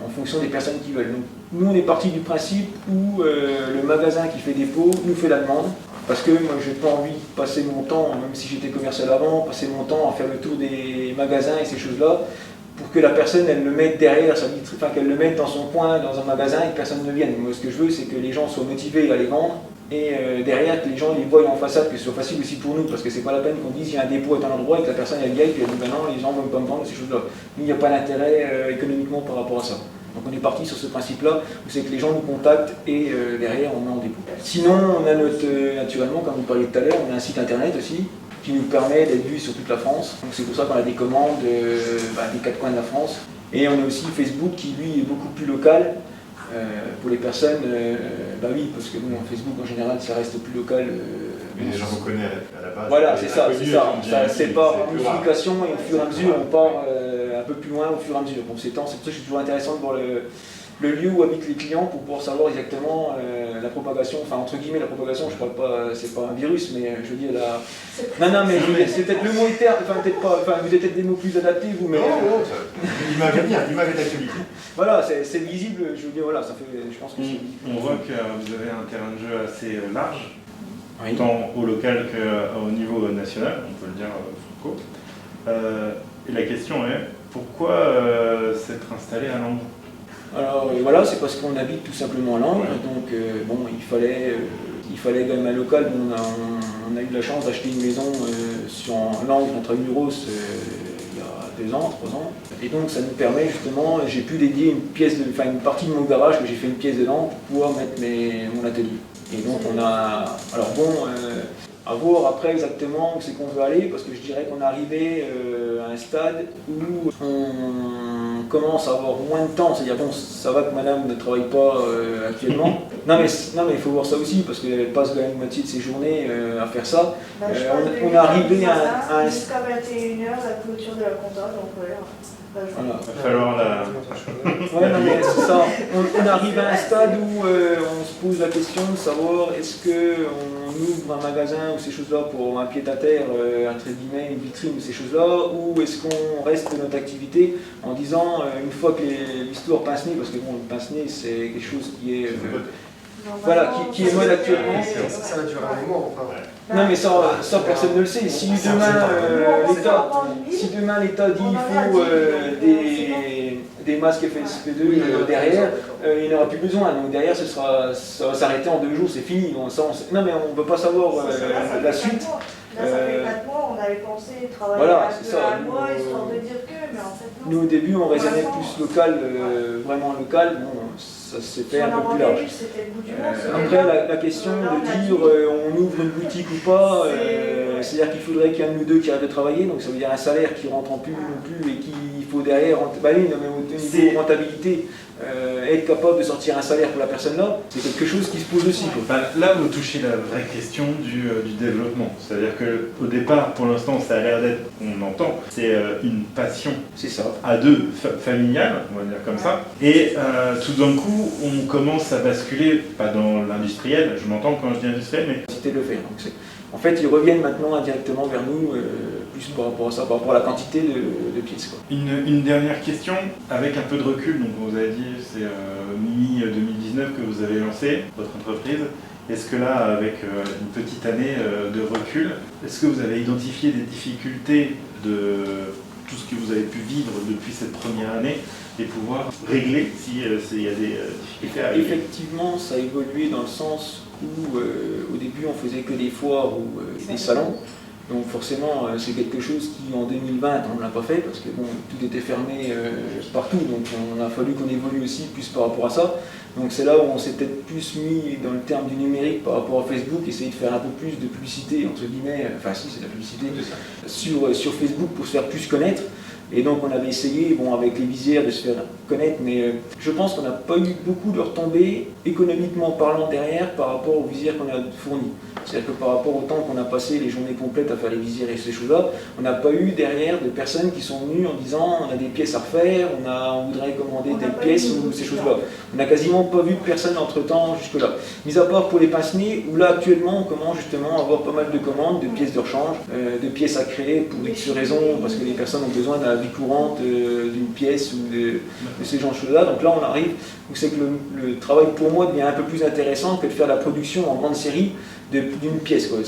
en fonction des personnes qui veulent. Donc, nous on est parti du principe où le magasin qui fait dépôt nous fait la demande. Parce que moi j'ai pas envie de passer mon temps, même si j'étais commercial avant, passer mon temps à faire le tour des magasins et ces choses-là. Pour que la personne elle le mette derrière, enfin qu'elle le mette dans son coin, dans un magasin et que personne ne vienne. Moi ce que je veux c'est que les gens soient motivés à les vendre et derrière que les gens les voient en façade, que ce soit facile aussi pour nous parce que c'est pas la peine qu'on dise il y a un dépôt à un endroit et que la personne elle y aille et puis elle dit ben non les gens ne veulent pas me vendre ces choses-là. Il n'y a pas d'intérêt économiquement par rapport à ça. Donc on est parti sur ce principe-là où c'est que les gens nous contactent et derrière on met en dépôt. Sinon on a naturellement comme vous parliez tout à l'heure, on a un site internet aussi. qui nous permet d'être vu sur toute la France. Donc c'est pour ça qu'on a des commandes des 4 coins de la France. Et on a aussi Facebook qui lui est beaucoup plus local. Pour les personnes, oui, parce que bon, Facebook en général ça reste plus local. Mais les gens vous connaissent à la base. Voilà, c'est ça. C'est par ramification et au fur et à mesure on part un peu plus loin au fur et à mesure. Donc c'est pour ça que c'est toujours intéressant de voir le lieu où habitent les clients pour pouvoir savoir exactement la propagation, enfin entre guillemets la propagation, je parle pas, c'est pas un virus, mais je veux dire la... Non, mais c'est peut-être le mot est terme, enfin peut-être pas, enfin vous avez peut-être des mots plus adaptés vous, mais... Non, l'image est d'actualité. Voilà, c'est visible, je veux dire, voilà, ça fait, je pense que on voit que vous avez un terrain de jeu assez large, oui. Tant au local qu'au niveau national, on peut le dire franco. Et la question est, pourquoi s'être installé à Langres? Alors voilà, c'est parce qu'on habite tout simplement à Langres, donc il fallait quand même un local. On a eu la chance d'acheter une maison sur Langres, entre Muros, il y a 2 ans, 3 ans. Et donc ça nous permet justement, j'ai pu dédier une partie de mon garage, que j'ai fait une pièce dedans, pour pouvoir mettre mon atelier. Et donc on a, à voir après exactement où c'est qu'on veut aller, parce que je dirais qu'on est arrivé à un stade où on commence à avoir moins de temps, c'est-à-dire bon, ça va que madame ne travaille pas actuellement. non mais il faut voir ça aussi, parce qu'elle passe quand même moitié de ses journées à faire ça. On est arrivé à un... Jusqu'à 21h, la clôture de la compta, donc voilà. Voilà. Il va falloir la... Ouais, non, mais c'est ça. On arrive à un stade où on se pose la question de savoir est-ce qu'on ouvre un magasin ou ces choses-là pour un pied-à-terre, entre guillemets, une vitrine ou ces choses-là, ou est-ce qu'on reste de notre activité en disant, une fois que l'histoire pince-nez, parce que bon, le pince-nez c'est quelque chose qui est... qui est mode actuellement. Ça va durer un moment, enfin. Non mais ça personne ne le sait. Si demain l'État dit qu'il faut des masques FFP2 derrière, il n'y aura plus besoin. Donc derrière ça va s'arrêter en 2 jours, c'est fini. Non mais on ne peut pas savoir la suite. Là, ça fait 4 mois, on avait pensé travailler un mois, histoire de dire que, mais en fait non. Nous au début on raisonnait plus local, vraiment local. Bon, ça s'est fait un peu plus large. Après la question de dire on ouvre une boutique ou pas, c'est-à-dire qu'il faudrait qu'il y ait un de nous deux qui arrête de travailler, donc ça veut dire un salaire qui rentre en plus non plus et qu'il faut derrière, au niveau rentabilité, être capable de sortir un salaire pour la personne là, c'est quelque chose qui se pose aussi. Là vous touchez la vraie question du développement, c'est-à-dire qu'au départ, pour l'instant, ça a l'air d'être, on entend, c'est une passion. C'est ça. À 2, familiale, on va dire comme ça. Et tout d'un coup, on commence à basculer, pas dans l'industriel, je m'entends quand je dis industriel, mais... De le faire. Donc en fait, ils reviennent maintenant indirectement vers nous, plus par rapport à ça, par rapport à la quantité de pièces. Quoi. Une dernière question, avec un peu de recul, donc vous avez dit, c'est mi-2019 que vous avez lancé votre entreprise. Est-ce que là, avec une petite année de recul, est-ce que vous avez identifié des difficultés de tout ce que vous avez pu vivre depuis cette première année et pouvoir régler s'il y a des difficultés à régler? Effectivement, ça a évolué dans le sens où au début on faisait que des foires ou des salons. Donc forcément c'est quelque chose qui en 2020 on ne l'a pas fait parce que bon, tout était fermé partout, donc on a fallu qu'on évolue aussi plus par rapport à ça. Donc c'est là où on s'est peut-être plus mis dans le terme du numérique par rapport à Facebook, essayer de faire un peu plus de publicité entre guillemets, enfin si c'est de la publicité, sur Facebook pour se faire plus connaître. Et donc on avait essayé, bon, avec les visières, de se faire connaître, mais je pense qu'on n'a pas eu beaucoup de retombées économiquement parlant derrière par rapport aux visières qu'on a fournies. C'est-à-dire que par rapport au temps qu'on a passé les journées complètes à faire les visières et ces choses-là, on n'a pas eu derrière de personnes qui sont venues en disant on a des pièces à refaire, on voudrait commander telle pièce ou ces choses-là. On n'a quasiment pas vu de personnes entre-temps jusque-là. Mis à part pour les pince-nez, où là actuellement on commence justement à avoir pas mal de commandes, de pièces de rechange, de pièces à créer pour X raisons, parce que les personnes ont besoin de la vie courante d'une pièce ou de ces genres de choses-là. Donc là on arrive, où c'est que le travail pour moi devient un peu plus intéressant que de faire la production en grande série d'une pièce. Quoi.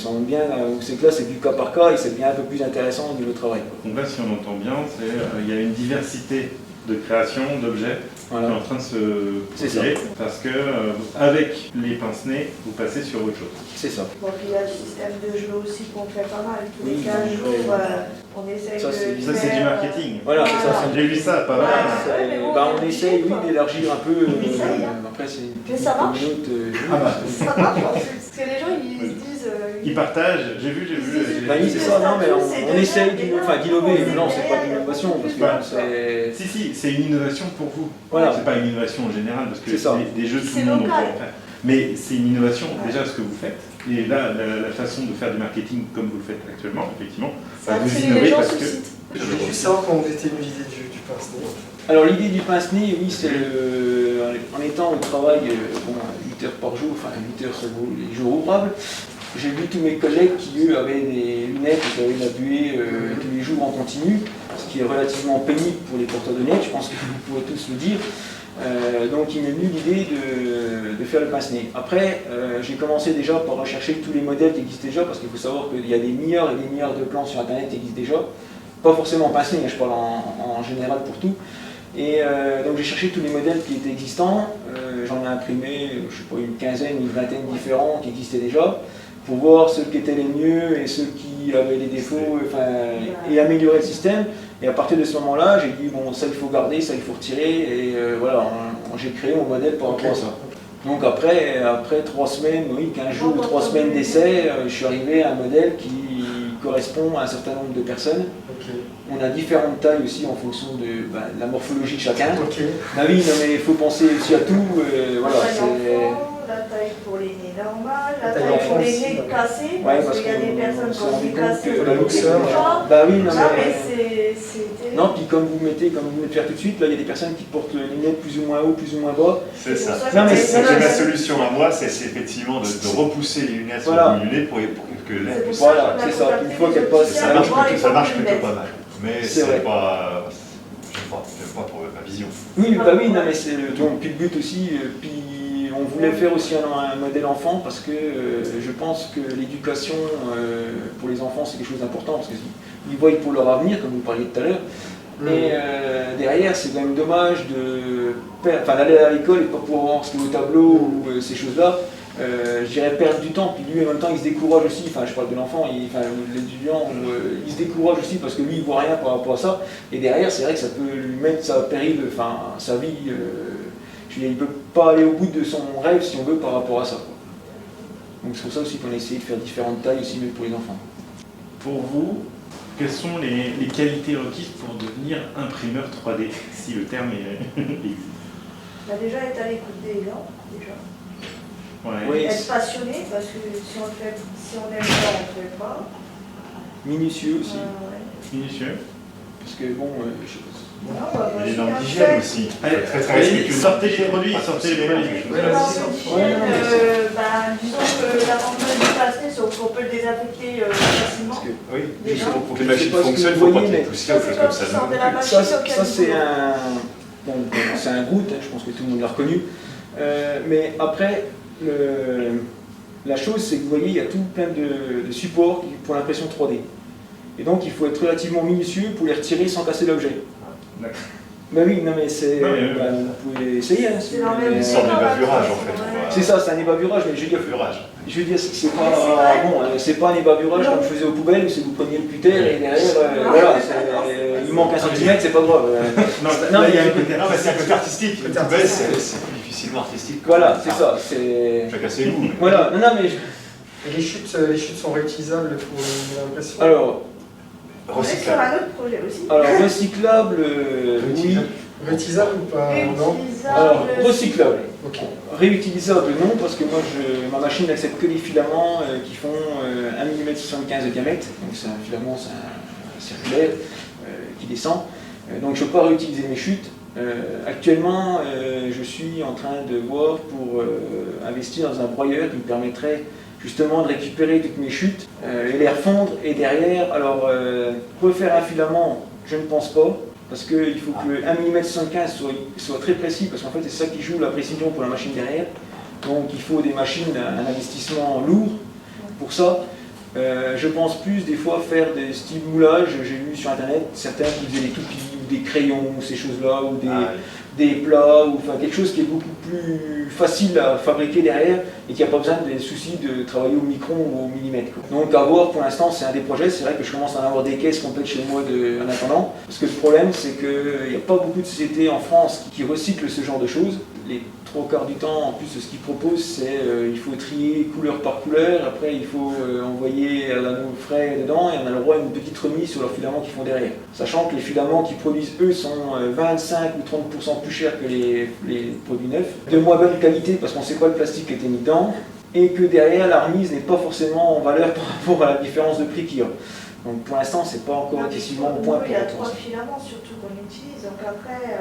C'est que là c'est du cas par cas et ça devient un peu plus intéressant au niveau travail. Quoi. Donc là si on entend bien, il y a une diversité de création, d'objets qui est en train de se créer parce que avec les pince-nez, vous passez sur autre chose. C'est ça. Bon, puis il y a le système de jeu aussi qu'on fait pas mal. Tous les 15 jours, on essaye ça, c'est du marketing. Voilà, c'est ça. J'ai vu ça, pas mal. On essaye, d'élargir un peu. Après, c'est mais ça marche. Ça marche, parce que les gens, ils se disent, Ils partagent, j'ai vu. Bah oui, c'est ça, non, mais on essaye d'innover. Non, c'est pas de l'innovation, parce que c'est... Si, c'est une innovation pour vous. Voilà. C'est pas une innovation en général, parce que des jeux, tout le monde peut en faire. Mais c'est une innovation, déjà, ce que vous faites. Et là, la façon de faire du marketing comme vous le faites actuellement, effectivement, vous innovez parce que... Je voulais juste savoir comment vous était venue l'idée du pince-nez. Alors l'idée du pince-nez, oui, c'est en étant au travail 8 heures par jour, enfin 8 heures selon les jours ouvrables, j'ai vu tous mes collègues qui, eux, avaient des lunettes, qui avaient la buée tous les jours en continu, ce qui est relativement pénible pour les porteurs de lunettes, je pense que vous pouvez tous le dire. Donc il m'est venu l'idée de faire le pince-nez. Après, j'ai commencé déjà par rechercher tous les modèles qui existent déjà, parce qu'il faut savoir qu'il y a des milliards et des milliards de plans sur Internet qui existent déjà. Pas forcément pince-nez, je parle en général pour tout. Et donc j'ai cherché tous les modèles qui étaient existants. J'en ai imprimé, je sais pas, une quinzaine, une vingtaine différents qui existaient déjà, pour voir ceux qui étaient les mieux et ceux qui avaient les défauts, et améliorer le système. Et à partir de ce moment-là, j'ai dit, bon, ça il faut garder, ça il faut retirer, et voilà, j'ai créé mon modèle par rapport à ça. Donc après 3 semaines, oui, 15 jours ou 3 semaines d'essai, je suis arrivé à un modèle qui correspond à un certain nombre de personnes. On a différentes tailles aussi en fonction de la morphologie de chacun. Ah oui, non, mais il faut penser aussi à tout. Voilà, la taille pour les nez normales, la taille pour les nez cassés, parce qu'il y a des personnes qui ont des nez cassés. La luxeur. Bah oui, non, mais non, puis comme vous venez de faire tout de suite, là il y a des personnes qui portent les lunettes plus ou moins haut, plus ou moins bas. C'est ça. Non, mais ma solution à moi, c'est effectivement de repousser les lunettes sur le lunettes pour que l'air puisse. Voilà, c'est ça. Une fois qu'elle passe, ça marche plutôt pas mal. Mais c'est pas. J'aime pas pour ma vision. Oui, bah oui, non, mais c'est puis le but aussi. Puis on voulait faire aussi un modèle enfant parce que je pense que l'éducation pour les enfants c'est quelque chose d'important parce qu'ils voient pour leur avenir, comme vous parliez tout à l'heure. Et derrière, c'est quand même dommage d'aller à l'école et pas pouvoir voir ce qu'il y a au tableau ou ces choses-là. Je dirais perdre du temps, puis lui en même temps il se décourage aussi, enfin je parle de l'enfant, l'étudiant, il se décourage aussi parce que lui il voit rien par rapport à ça, et derrière c'est vrai que ça peut lui mettre sa péril, sa vie, il ne peut pas aller au bout de son rêve si on veut par rapport à ça. Donc c'est pour ça aussi qu'on a essayé de faire différentes tailles aussi même pour les enfants. Pour vous, quelles sont les qualités requises pour devenir imprimeur 3D, si le terme existe? Déjà être à l'écoute des gens, déjà. Oui. Être passionné, parce que si on n'aime pas, on ne fait pas. Minutieux aussi. Minutieux. Parce que bon, il y a les normes d'hygiène aussi. Très respectueux. Sortez les produits, sortez les produits. Disons que l'avantage du pince-nez, c'est qu'on peut le désaffecter facilement. Oui, pour que les machines fonctionnent, il ne faut pas qu'il y ait de poussière ou quelque chose comme ça. Ça c'est un Groot, je pense que tout le monde l'a reconnu. Mais après, la chose, c'est que vous voyez, il y a tout plein de supports pour l'impression 3D. Et donc, il faut être relativement minutieux pour les retirer sans casser l'objet. D'accord. Ben oui, non mais c'est... vous pouvez essayer. C'est une sorte d'ébaburage en fait. C'est ça, c'est un ébaburage, mais je veux dire, c'est pas... Bon, c'est pas un ébaburage comme je faisais aux poubelles, où c'est vous preniez le puter et derrière, voilà, il manque 1 centimètre, c'est pas grave. Non, mais c'est un côté artistique. Une poubelle, c'est difficilement artistique. Voilà, c'est ça. Chacun ses goûts. Voilà, non mais... Et les chutes sont réutilisables pour l'impression? Alors... On est sur un autre projet aussi. Alors, recyclable, oui. Réutilisable ou pas? Non. Alors, recyclable. Okay. Réutilisable, non, parce que moi, ma machine n'accepte que les filaments qui font 1,75 mm de diamètre. Donc, c'est un filament, c'est un circulaire qui descend. Donc, je ne peux pas réutiliser mes chutes. Actuellement, je suis en train de voir pour investir dans un broyeur qui me permettrait justement de récupérer toutes mes chutes et les refondre, et derrière, alors refaire un filament, je ne pense pas, parce qu'il faut que le 1,75 mm soit très précis, parce qu'en fait c'est ça qui joue la précision pour la machine derrière, donc il faut des machines, un investissement lourd pour ça. Je pense plus des fois faire des styles moulages, j'ai vu sur internet certains qui faisaient des toupies ou des crayons, ces choses-là, ou des plats, ou enfin quelque chose qui est beaucoup plus facile à fabriquer derrière et qui n'a pas besoin des soucis de travailler au micron ou au millimètre. Donc à voir, pour l'instant c'est un des projets, c'est vrai que je commence à en avoir des caisses complètes chez moi en attendant, parce que le problème c'est qu'il n'y a pas beaucoup de sociétés en France qui recyclent ce genre de choses. Les 3/4 du temps, en plus, ce qu'ils proposent, c'est il faut trier couleur par couleur, après il faut envoyer l'anneau frais dedans, et on a le droit à une petite remise sur leurs filaments qu'ils font derrière. Sachant que les filaments qu'ils produisent, eux, sont 25 ou 30% plus chers que les produits neufs, de moins bonne qualité parce qu'on ne sait pas le plastique qui a été mis dedans, et que derrière, la remise n'est pas forcément en valeur par rapport à la différence de prix qu'il y a. Donc pour l'instant, c'est pas encore excessivement au point. Il y a 3 filaments surtout qu'on utilise, donc après...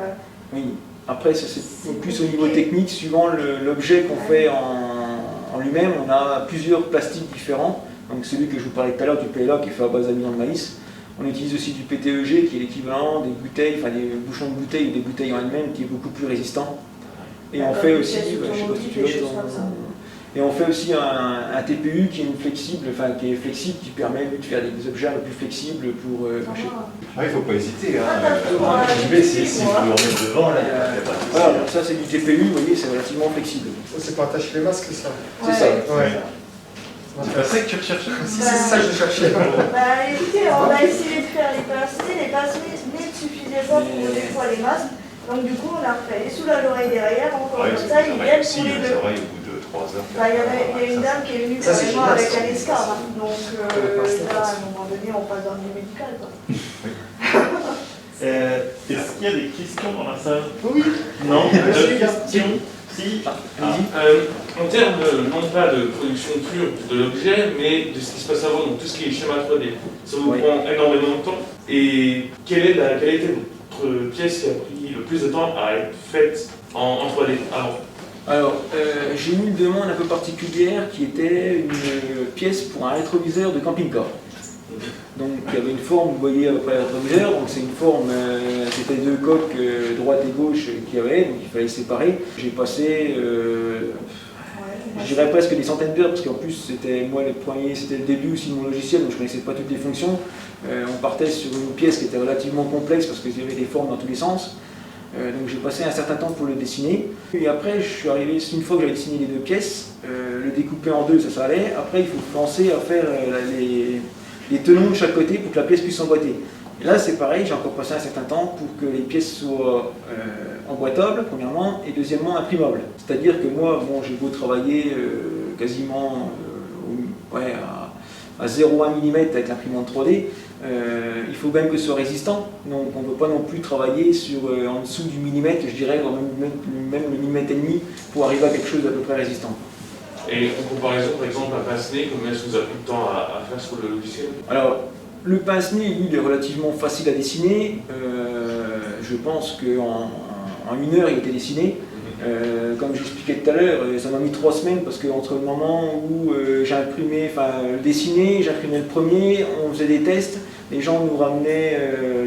Oui, après c'est plus au niveau technique, suivant l'objet qu'on fait en lui-même, on a plusieurs plastiques différents. Donc celui que je vous parlais tout à l'heure du PLA qui est fait à base d'amidon de maïs. On utilise aussi du PTEG qui est l'équivalent des bouteilles, enfin des bouchons de bouteilles ou des bouteilles en elles-mêmes qui est beaucoup plus résistant. Et on fait aussi, et on fait aussi un TPU qui est flexible, qui permet de faire des objets un peu plus flexibles pour marcher. Il ne faut pas hésiter. Je vais essayer si vous le remettre devant. Là, voilà, alors ça c'est du TPU, vous voyez, c'est relativement flexible. C'est pour attacher les masques, ça. C'est ça. C'est pas ça que tu recherches? Si, c'est ça que je cherchais. Écoutez, on va essayer de faire les pinceaux. Les pinceaux ne suffisaient pas pour des fois les masques. Donc du coup, on a refait les sous l'oreille derrière, encore comme ça, ils viennent pour les deux. Il y a une dame qui est venue carrément avec un escar, donc là, à un moment donné, on passe dans le médical. Est-ce qu'il y a des questions dans la salle? Oui. Non, de questions? Si. En termes non pas de production pure de l'objet, mais de ce qui se passe avant, donc tout ce qui est schéma 3D, ça vous prend énormément de temps. Et quelle a été votre pièce qui a pris le plus de temps à être faite en 3D avant? Alors, j'ai eu une demande un peu particulière qui était une pièce pour un rétroviseur de camping-car. Donc il y avait une forme, vous voyez après le rétroviseur, donc c'est une forme, c'était 2 coques droite et gauche qu'il y avait, donc il fallait séparer. J'ai passé, je dirais presque des centaines d'heures, parce qu'en plus c'était moi le premier, c'était le début aussi de mon logiciel, donc je ne connaissais pas toutes les fonctions. On partait sur une pièce qui était relativement complexe parce qu'il y avait des formes dans tous les sens. Donc j'ai passé un certain temps pour le dessiner. Et après, je suis arrivé, une fois que j'avais dessiné les 2 pièces, le découper en 2, ça allait. Après, il faut penser à faire les tenons de chaque côté pour que la pièce puisse s'emboîter. Et là, c'est pareil, j'ai encore passé un certain temps pour que les pièces soient emboîtables, premièrement, et deuxièmement, imprimables. C'est-à-dire que moi, bon, j'ai beau travailler quasiment à 0,1 mm avec l'imprimante 3D, il faut même que ce soit résistant, donc on ne peut pas non plus travailler en dessous du millimètre, je dirais, même le millimètre et demi, pour arriver à quelque chose d'à peu près résistant. Et en comparaison, par exemple, un pince-nez, combien est-ce que vous avez pris de temps à faire sur le logiciel? Alors, le pince-nez, lui, il est relativement facile à dessiner. Je pense qu'en 1 heure, il était dessiné. Comme j'expliquais tout à l'heure, ça m'a mis 3 semaines parce qu'entre le moment où j'ai imprimé, dessiné, j'imprimais le premier, on faisait des tests, les gens nous ramenaient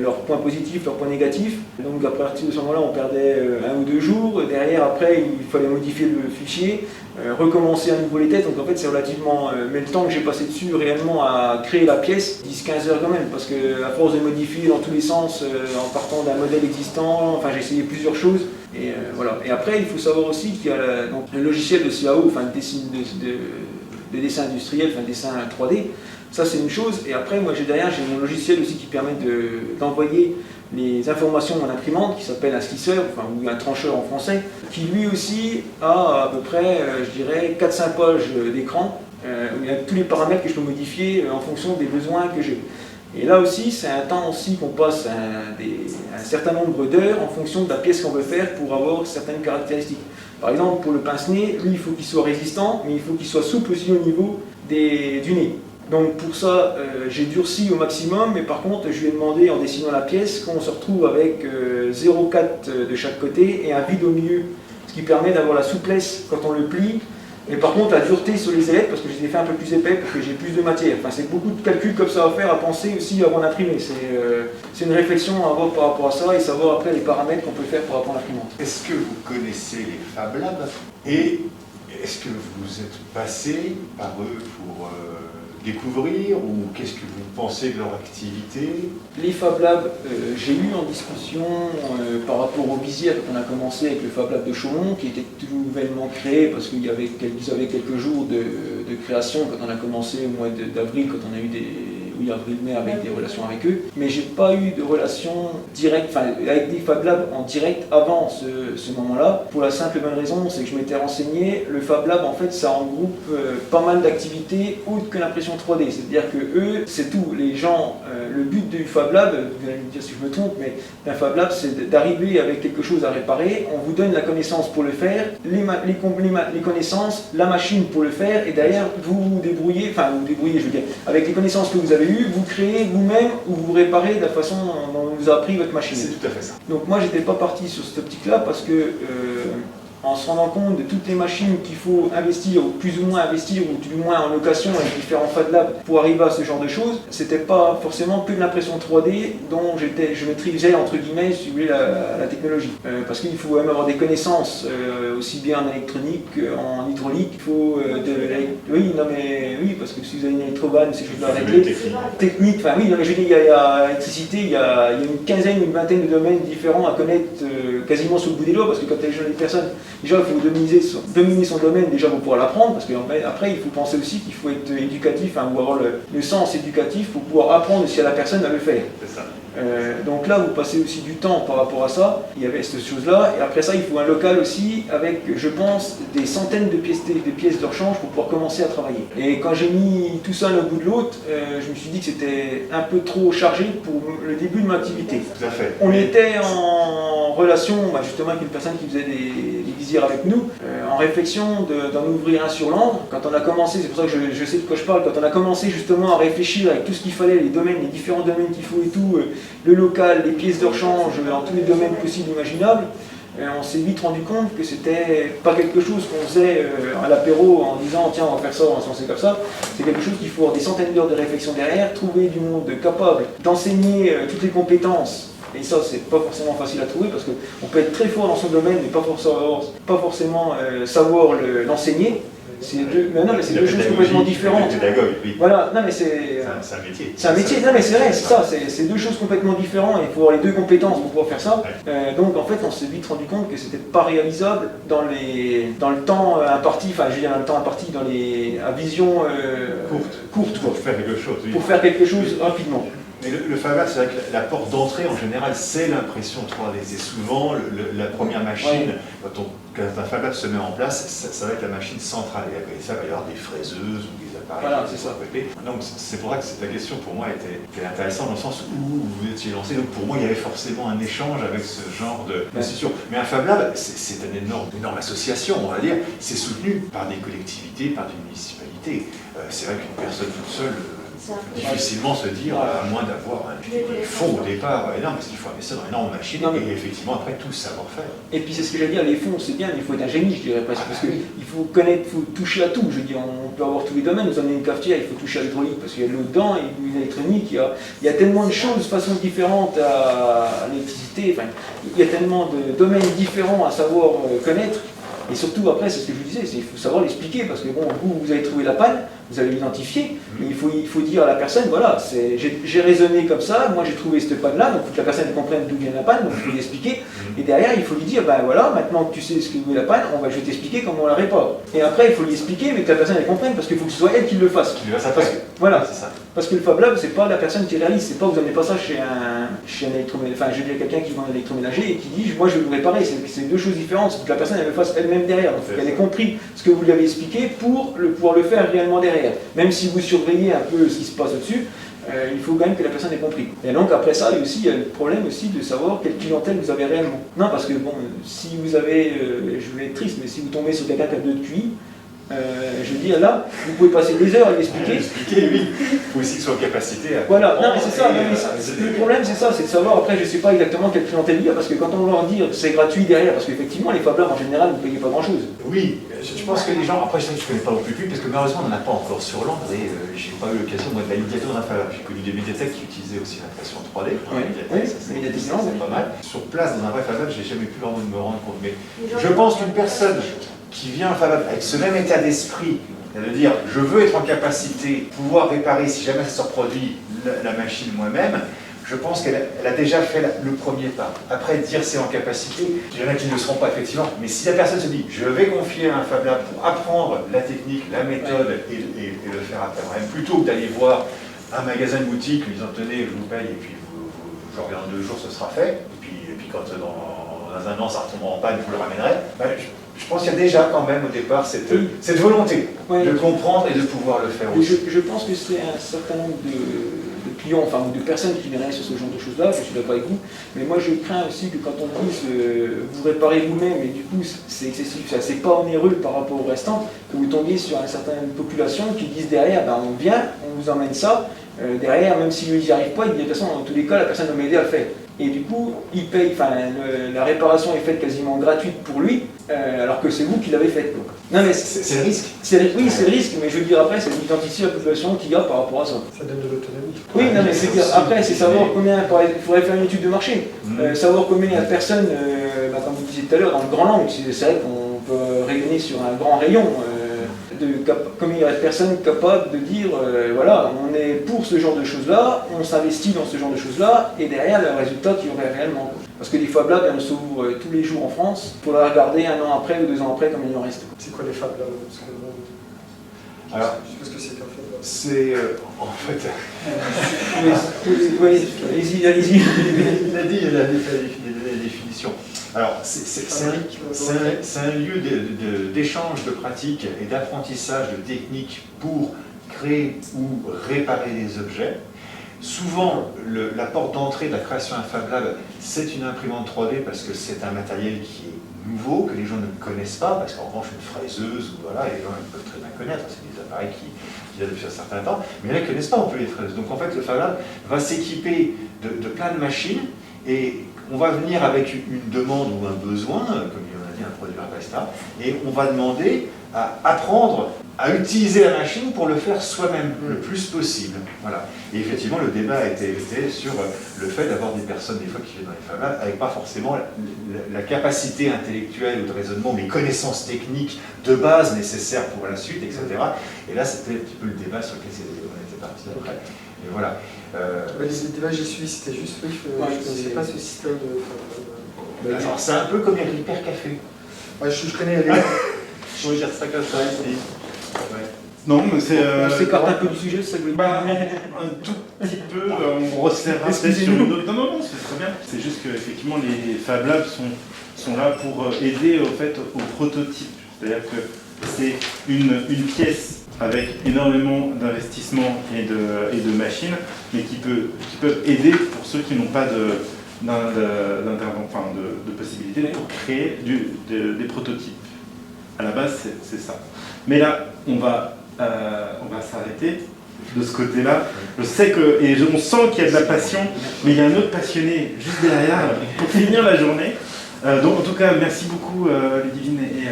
leurs points positifs, leurs points négatifs. Donc à partir de ce moment-là, on perdait 1 ou 2 jours. Derrière, après, il fallait modifier le fichier, recommencer à nouveau les tests. Donc en fait, c'est relativement... mais le temps que j'ai passé dessus réellement à créer la pièce, 10-15 heures quand même, parce qu'à force de modifier dans tous les sens, en partant d'un modèle existant, j'ai essayé plusieurs choses. Et voilà. Et après, il faut savoir aussi qu'il y a le logiciel de CAO, de dessin industriel, dessin 3D. Ça, c'est une chose. Et après, moi, j'ai mon logiciel aussi qui permet d'envoyer les informations en imprimante, qui s'appelle un slisseur, ou un trancheur en français, qui lui aussi a à peu près, je dirais, 4-5 pages d'écran, où il y a tous les paramètres que je peux modifier en fonction des besoins que j'ai. Et là aussi, c'est un temps aussi qu'on passe un certain nombre d'heures en fonction de la pièce qu'on veut faire pour avoir certaines caractéristiques. Par exemple, pour le pince-nez, lui, il faut qu'il soit résistant, mais il faut qu'il soit souple aussi au niveau du nez. Donc pour ça, j'ai durci au maximum, mais par contre, je lui ai demandé en dessinant la pièce qu'on se retrouve avec 0,4 de chaque côté et un vide au milieu, ce qui permet d'avoir la souplesse quand on le plie. Et par contre, la dureté sur les ailettes, parce que je les ai fait un peu plus épais, parce que j'ai plus de matière. C'est beaucoup de calculs comme ça à faire, à penser aussi avant d'imprimer. C'est une réflexion à avoir par rapport à ça et savoir après les paramètres qu'on peut faire par rapport à l'imprimante. Est-ce que vous connaissez les Fab Labs et est-ce que vous êtes passé par eux pour découvrir ou qu'est-ce que vous pensez de leur activité? Les Fab Labs, j'ai eu en discussion par rapport au Visière qu'on a commencé avec le Fab Lab de Chaumont qui était tout nouvellement créé parce qu'ils avaient quelques jours de création quand on a commencé au mois d'avril, quand on a eu oui, avril, mai, avec des relations avec eux, mais j'ai pas eu de relation directe, enfin avec des Fab Labs en direct avant ce moment-là, pour la simple et bonne raison, c'est que je m'étais renseigné, le Fab Lab en fait ça regroupe pas mal d'activités autres que l'impression 3D, c'est-à-dire que eux, c'est tout, les gens, le but du Fab Lab, vous allez me dire si je me trompe, mais un Fab Lab c'est d'arriver avec quelque chose à réparer, on vous donne la connaissance pour le faire, les connaissances, la machine pour le faire, et derrière vous vous débrouillez, je veux dire, avec les connaissances que vous avez eues, vous créez vous-même ou vous réparez de la façon dont on vous a appris votre machine. C'est tout à fait ça. Donc moi j'étais pas parti sur cette optique-là parce que en se rendant compte de toutes les machines qu'il faut investir, ou plus ou moins investir, ou du moins en location avec différents Fab Labs pour arriver à ce genre de choses, c'était pas forcément que de l'impression 3D dont je maîtrisais entre guillemets, si vous voulez, la technologie. Parce qu'il faut même avoir des connaissances aussi bien en électronique qu'en hydraulique. Il faut oui, parce que si vous avez une électrobahn, c'est juste à régler. Technique, enfin oui, non, mais je veux dire, il y a l'électricité, il y a une quinzaine, une vingtaine de domaines différents à connaître quasiment sous le bout des doigts, parce que quand les personnes, déjà, il faut dominer son domaine déjà pour pouvoir l'apprendre, parce qu'après, il faut penser aussi qu'il faut être éducatif, ou avoir le sens éducatif pour pouvoir apprendre aussi à la personne à le faire. C'est ça. Donc là, vous passez aussi du temps par rapport à ça. Il y avait cette chose-là. Et après ça, il faut un local aussi avec, je pense, des centaines de pièces de rechange pour pouvoir commencer à travailler. Et quand j'ai mis tout ça l'un au bout de l'autre, je me suis dit que c'était un peu trop chargé pour le début de mon activité. Tout à fait. On était en relation justement avec une personne qui faisait des visières avec nous, en réflexion d'en ouvrir un sur Langres. Quand on a commencé, c'est pour ça que je sais de quoi je parle, quand on a commencé justement à réfléchir avec tout ce qu'il fallait, les domaines, les différents domaines qu'il faut et tout, le local, les pièces de rechange, dans tous les domaines possibles et imaginables, on s'est vite rendu compte que c'était pas quelque chose qu'on faisait à l'apéro en disant tiens on va faire ça, on va se lancer comme ça. C'est quelque chose qu'il faut avoir des centaines d'heures de réflexion derrière, trouver du monde capable d'enseigner toutes les compétences. Et ça, c'est pas forcément facile à trouver parce qu'on peut être très fort dans son domaine mais pas forcément savoir l'enseigner. C'est deux choses complètement différentes. Oui. Voilà, non mais c'est un métier. C'est un métier, non mais c'est vrai, c'est ça, c'est deux choses complètement différentes et il faut avoir les deux compétences pour pouvoir faire ça. Donc en fait, on s'est vite rendu compte que c'était pas réalisable dans le temps imparti, à vision courte Pour faire quelque chose. Oui. Pour faire quelque chose rapidement. Mais le Fab Lab, c'est vrai que la porte d'entrée en général, c'est l'impression 3D. C'est souvent la première machine. Quand un Fab Lab se met en place, ça va être la machine centrale. Et après ça, il va y avoir des fraiseuses ou des appareils. Voilà, c'est ça. Donc c'est pour ça que ta question pour moi était intéressante dans le sens où vous étiez lancé. Donc pour moi, il y avait forcément un échange avec ce genre d'institution. Mais un Fab Lab, c'est une énorme association, on va dire. C'est soutenu par des collectivités, par des municipalités. C'est vrai qu'une personne toute seule difficilement se dire, à moins d'avoir un fonds au départ énorme, parce qu'il faut investir dans énorme machine et effectivement après tout savoir-faire. Et puis c'est ce que j'allais dire, les fonds c'est bien, mais il faut être un génie, je dirais presque, parce qu'il faut connaître, il faut toucher à tout. Je veux dire, on peut avoir tous les domaines, vous emmenez une cafetière, il faut toucher à l'hydraulique parce qu'il y a de l'eau dedans, et l'électronique, il y a tellement de choses de façon différente à l'électricité, enfin, il y a tellement de domaines différents à savoir connaître. Et surtout, après, c'est ce que je vous disais, il faut savoir l'expliquer, parce que bon, vous avez trouvé la panne, vous allez l'identifier, mais il faut dire à la personne, voilà, j'ai raisonné comme ça, moi j'ai trouvé cette panne-là, donc il faut que la personne comprenne d'où vient la panne, donc il faut lui expliquer, et derrière, il faut lui dire, ben voilà, maintenant que tu sais ce qu'est la panne, je vais t'expliquer comment on la répare. Et après, il faut lui expliquer, mais que la personne elle comprenne, parce qu'il faut que ce soit elle qui le fasse. Voilà, c'est ça. Parce que le Fab Lab, c'est pas la personne qui réalise, c'est pas vous n'amenez pas ça chez un électroménager, enfin je veux dire quelqu'un qui vend un électroménager et qui dit moi je vais vous réparer, c'est deux choses différentes, c'est que la personne elle le fasse elle-même derrière, donc elle ait compris ce que vous lui avez expliqué pour pouvoir le faire réellement derrière. Même si vous surveillez un peu ce qui se passe au-dessus, il faut quand même que la personne ait compris. Et donc après ça, il y a le problème aussi de savoir quelle clientèle vous avez réellement. Non, parce que bon, si vous avez, je vais être triste, mais si vous tombez sur quelqu'un qui a 2 QI, je veux dire là, vous pouvez passer des heures à l'expliquer. Oui. Il faut aussi qu'ils soient en capacité à. Voilà, non mais c'est ça, le problème c'est ça, c'est de savoir, après je sais pas exactement quelle clientèle il y a, parce que quand on leur dit c'est gratuit derrière, parce qu'effectivement les Fab Labs en général vous ne payez pas grand chose. Oui, je pense que les gens, après je ne connais pas au plus, parce que malheureusement on n'en a pas encore sur Langres, et j'ai pas eu l'occasion de la médiathèque dans un Fab Lab. J'ai connu des médiathèques qui utilisaient aussi l'impression 3D. C'est pas mal. Sur place dans un vrai Fab Lab, j'ai jamais pu vraiment me rendre compte. Mais je pense qu'une personne qui vient en Fab Lab avec ce même état d'esprit, de dire je veux être en capacité de pouvoir réparer si jamais ça se reproduit la machine moi-même, je pense qu'elle a déjà fait le premier pas. Après, dire c'est en capacité, il y en a qui ne le seront pas effectivement, mais si la personne se dit je vais confier à un Fab Lab pour apprendre la technique, la méthode et le faire après moi-même, plutôt que d'aller voir un magasin de boutique, lui disant tenez, je vous paye, et puis je reviens dans 2 jours, ce sera fait. Et puis quand dans un an ça retombera en panne, je vous le ramènerai. Ben, je pense qu'il y a déjà quand même au départ cette volonté de comprendre et de pouvoir le faire aussi. Je pense que c'est un certain nombre de clients, enfin ou de personnes qui viendraient sur ce genre de choses-là, je suis d'accord avec vous, mais moi je crains aussi que quand on dise vous réparez vous-même et du coup c'est excessif, c'est pas onéreux par rapport au restant, que vous tombiez sur une certaine population qui disent derrière, ben, on vient, on vous emmène ça, derrière même si lui n'y arrive pas, il dit de toute façon dans tous les cas la personne va m'aider à le faire. Et du coup, il paye, enfin, la réparation est faite quasiment gratuite pour lui, alors que c'est vous qui l'avez faite. Non mais c'est le risque. Oui, c'est le risque, mais je veux dire après, c'est d'identifier la population qu'il y a par rapport à ça. Ça donne de l'autonomie. Oui, non mais c'est dire, après, c'est savoir combien, il faudrait faire une étude de marché, savoir combien il y a de personnes, comme vous disiez tout à l'heure, dans le grand langue, c'est vrai qu'on peut rayonner sur un grand rayon. Combien il y a de personnes capables de dire voilà, on est pour ce genre de choses-là, on s'investit dans ce genre de choses-là, et derrière le résultat qu'il y aurait réellement. Parce que des Fab Labs, elles s'ouvrent tous les jours en France, il faudra regarder 1 an après ou 2 ans après comme il en reste. C'est quoi les Fab Labs? Alors, je sais pas ce que c'est qu'un Fab Lab. C'est en fait. Oui, allez-y. Il a dit, il a la définition. Alors, c'est un lieu d'échange de pratiques et d'apprentissage de techniques pour créer ou réparer des objets. Souvent, la porte d'entrée de la création d'un Fab Lab, c'est une imprimante 3D parce que c'est un matériel qui est nouveau, que les gens ne connaissent pas, parce qu'en revanche, une fraiseuse, voilà, les gens peuvent très bien connaître, c'est des appareils qui datent depuis un certain temps, mais ils ne connaissent pas non plus les fraiseuses. Donc en fait, le Fab Lab va s'équiper de plein de machines, et on va venir avec une demande ou un besoin, comme on a dit, un produit Basta, et on va demander à apprendre à utiliser la machine pour le faire soi-même le plus possible. Voilà. Et effectivement, le débat a été sur le fait d'avoir des personnes, des fois, qui viennent dans les Fab Labs, avec pas forcément la capacité intellectuelle ou de raisonnement, mais connaissances techniques de base nécessaires pour la suite, etc. Et là, c'était un petit peu le débat sur lequel on était parti après. Et voilà. Les débats que j'ai suivis, c'était juste, oui, je ne connaissais pas ce système de... Alors, c'est un peu comme les Hyper Café. Je connais les... Je veux dire ça comme ça ici. Ouais. Non, mais c'est... On s'écarte un peu du sujet, ça veut dire. Un tout petit peu, on resserrera peut-être sur une autre... Non, c'est très bien. C'est juste qu'effectivement, les Fab Labs sont là pour aider au fait au prototype. C'est-à-dire que c'est une pièce avec énormément d'investissements et de machines, mais qui peuvent aider pour ceux qui n'ont pas de possibilité pour créer des prototypes. À la base, c'est ça. Mais là, on va s'arrêter de ce côté-là. Je sais que, et on sent qu'il y a de la passion, mais il y a un autre passionné juste derrière pour finir la journée. Donc en tout cas, merci beaucoup Ludivine et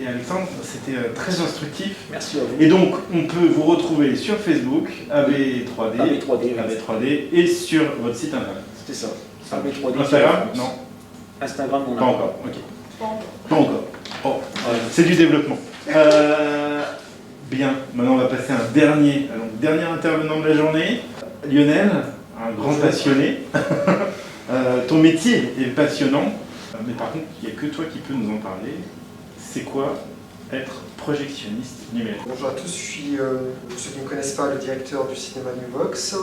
Alexandre, c'était très instructif. Merci à vous. Et donc, on peut vous retrouver sur Facebook, AB3D, et sur votre site internet. C'était ça. AB3D. Instagram? Non. Instagram, on a. Pas encore, ok. Pas encore. Oh, c'est du développement. Bien, maintenant on va passer à un dernier intervenant de la journée. Lionel, un grand passionné. Ton métier est passionnant. Mais par contre, il n'y a que toi qui peux nous en parler. C'est quoi être projectionniste numérique? Bonjour à tous, je suis, pour ceux qui ne me connaissent pas, le directeur du cinéma Newbox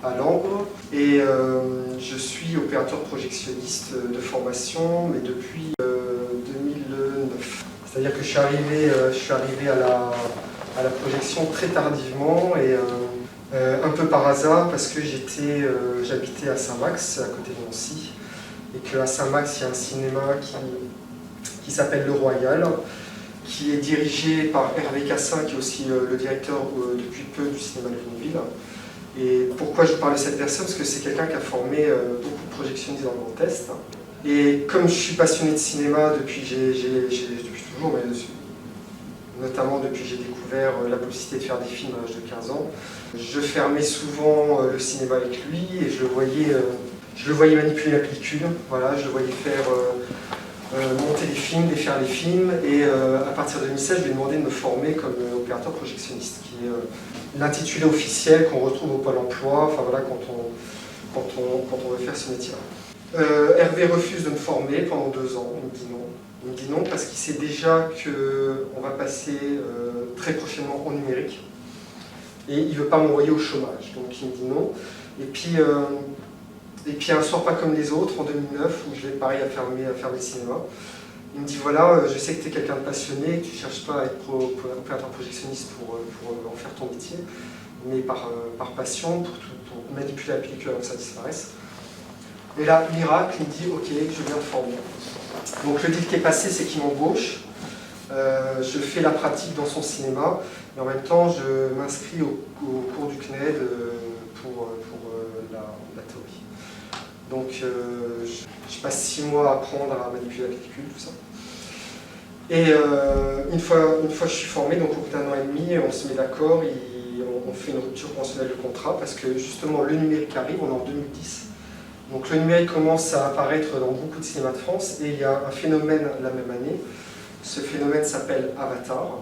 à Langres. Et je suis opérateur projectionniste de formation, mais depuis 2009. C'est-à-dire que je suis arrivé à la projection très tardivement et un peu par hasard parce que j'habitais à Saint-Max, à côté de Nancy. Et qu'à Saint-Max, il y a un cinéma qui s'appelle Le Royal, qui est dirigé par Hervé Cassin, qui est aussi le directeur depuis peu du cinéma de Lunéville. Et pourquoi je vous parle de cette personne? Parce que c'est quelqu'un qui a formé beaucoup de projectionnistes dans le Grand Est. Et comme je suis passionné de cinéma depuis toujours, mais notamment depuis que j'ai découvert la possibilité de faire des films à l'âge de 15 ans, je fermais souvent le cinéma avec lui et je le voyais manipuler la pellicule, voilà, je le voyais faire monter les films, défaire les films, et à partir de 2016, je lui ai demandé de me former comme opérateur projectionniste, qui est l'intitulé officiel qu'on retrouve au Pôle emploi, enfin voilà, quand on veut faire ce métier-là. Hervé refuse de me former pendant 2 ans, il me dit non. Il me dit non parce qu'il sait déjà qu'on va passer très prochainement au numérique. et il ne veut pas m'envoyer au chômage. Donc il me dit non. Et puis un soir pas comme les autres, en 2009, où je vais pareil à fermer le cinéma, il me dit voilà, je sais que tu es quelqu'un de passionné, que tu ne cherches pas à être opérateur projectionniste pour en faire ton métier, mais par passion, pour manipuler la pellicule avant que ça disparaisse. Et là, miracle, il me dit ok, je viens te former. Donc le deal qui est passé, c'est qu'il m'embauche, je fais la pratique dans son cinéma, et en même temps, je m'inscris au cours du CNED pour la théorie. Donc je passe 6 mois à apprendre à manipuler la pellicule, tout ça. Et une fois que je suis formé, donc au bout d'1 an et demi, on se met d'accord, on fait une rupture conventionnelle de contrat, parce que justement le numérique arrive, on est en 2010. Donc le numérique commence à apparaître dans beaucoup de cinémas de France, et il y a un phénomène la même année. Ce phénomène s'appelle Avatar.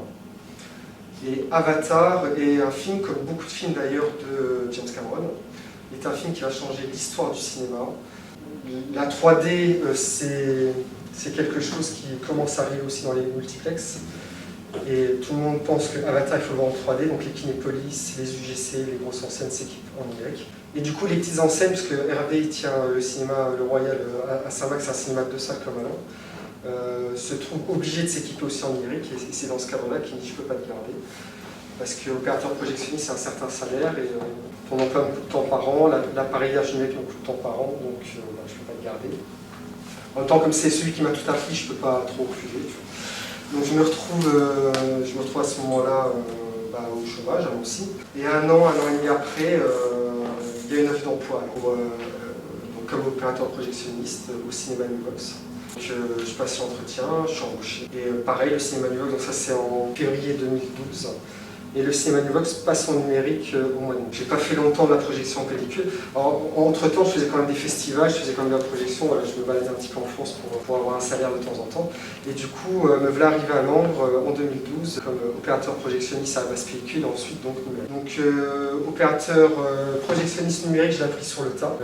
Et Avatar est un film, comme beaucoup de films d'ailleurs de James Cameron, est un film qui va changer l'histoire du cinéma. La 3D, c'est quelque chose qui commence à arriver aussi dans les multiplexes. Et tout le monde pense qu'Avatar, il faut le voir en 3D, donc les Kinépolis, les UGC, les grosses enseignes s'équipent en numérique. Et du coup, les petites enseignes, parce que RD il tient le cinéma, le Royal à Saint-Max, c'est un cinéma de 2 salles comme Alain, se trouvent obligés de s'équiper aussi en numérique, et c'est dans ce cadre-là qu'il dit je ne peux pas te garder. Parce que l'opérateur projectionniste, c'est un certain salaire, et on emploie beaucoup de temps par an, l'appareillage numérique beaucoup de temps par an, donc je ne peux pas le garder. En même temps, comme c'est celui qui m'a tout appris, je ne peux pas trop refuser. Donc je me retrouve à ce moment-là au chômage à Nancy. Et un an et demi après, il y a une offre d'emploi comme opérateur projectionniste au cinéma Nuvox. Donc je passe l'entretien, je suis embauché. Et pareil, le cinéma Nuvox, donc ça c'est en février 2012. Et le cinéma Nuvox passe en numérique au mois d'août. J'ai pas fait longtemps de la projection en pellicule. Alors, entre-temps, je faisais quand même des festivals, je faisais quand même de la projection. Voilà, je me baladais un petit peu en France pour avoir un salaire de temps en temps. Et du coup, me voilà arrivé à Langres en 2012 comme opérateur projectionniste à la base pellicule, et ensuite donc numérique. Donc opérateur projectionniste numérique, je l'ai appris sur le tas.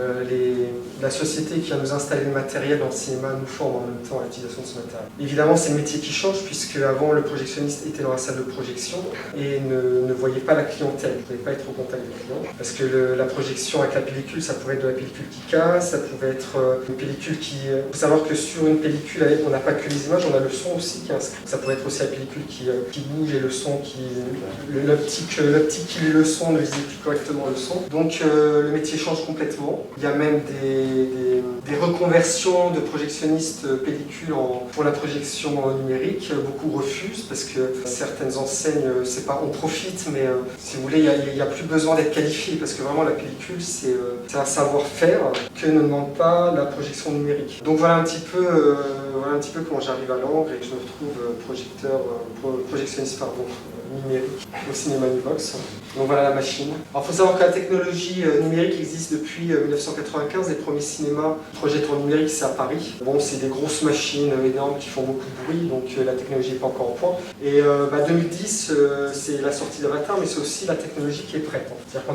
La société qui va nous installer le matériel dans le cinéma nous forme en même temps à l'utilisation de ce matériel. Évidemment, c'est le métier qui change, puisque avant le projectionniste était dans la salle de projection et ne voyait pas la clientèle, il ne pouvait pas être au contact des clients. Parce que la projection avec la pellicule, ça pouvait être de la pellicule qui casse, ça pouvait être une pellicule qui... Il faut savoir que sur une pellicule, on n'a pas que les images, on a le son aussi qui est inscrit. Ça pouvait être aussi la pellicule qui bouge et le son qui... L'optique qui lit le son ne visait plus correctement le son. Donc le métier change complètement. Il y a même des reconversions de projectionnistes pellicules pour la projection numérique. Beaucoup refusent parce que certaines enseignes, c'est pas on profite, mais si vous voulez, il n'y a plus besoin d'être qualifié parce que vraiment la pellicule, c'est un savoir-faire que ne demande pas la projection numérique. Donc voilà un petit peu comment j'arrive à Langres et que je me retrouve projectionniste numérique au cinéma Nuvox. Donc voilà la machine. Alors il faut savoir que la technologie numérique existe depuis 1995. Les premiers cinémas projettent en numérique, c'est à Paris. Bon, c'est des grosses machines énormes qui font beaucoup de bruit, donc la technologie n'est pas encore en point. Et 2010, c'est la sortie d'Avatar, mais c'est aussi la technologie qui est prête. C'est-à-dire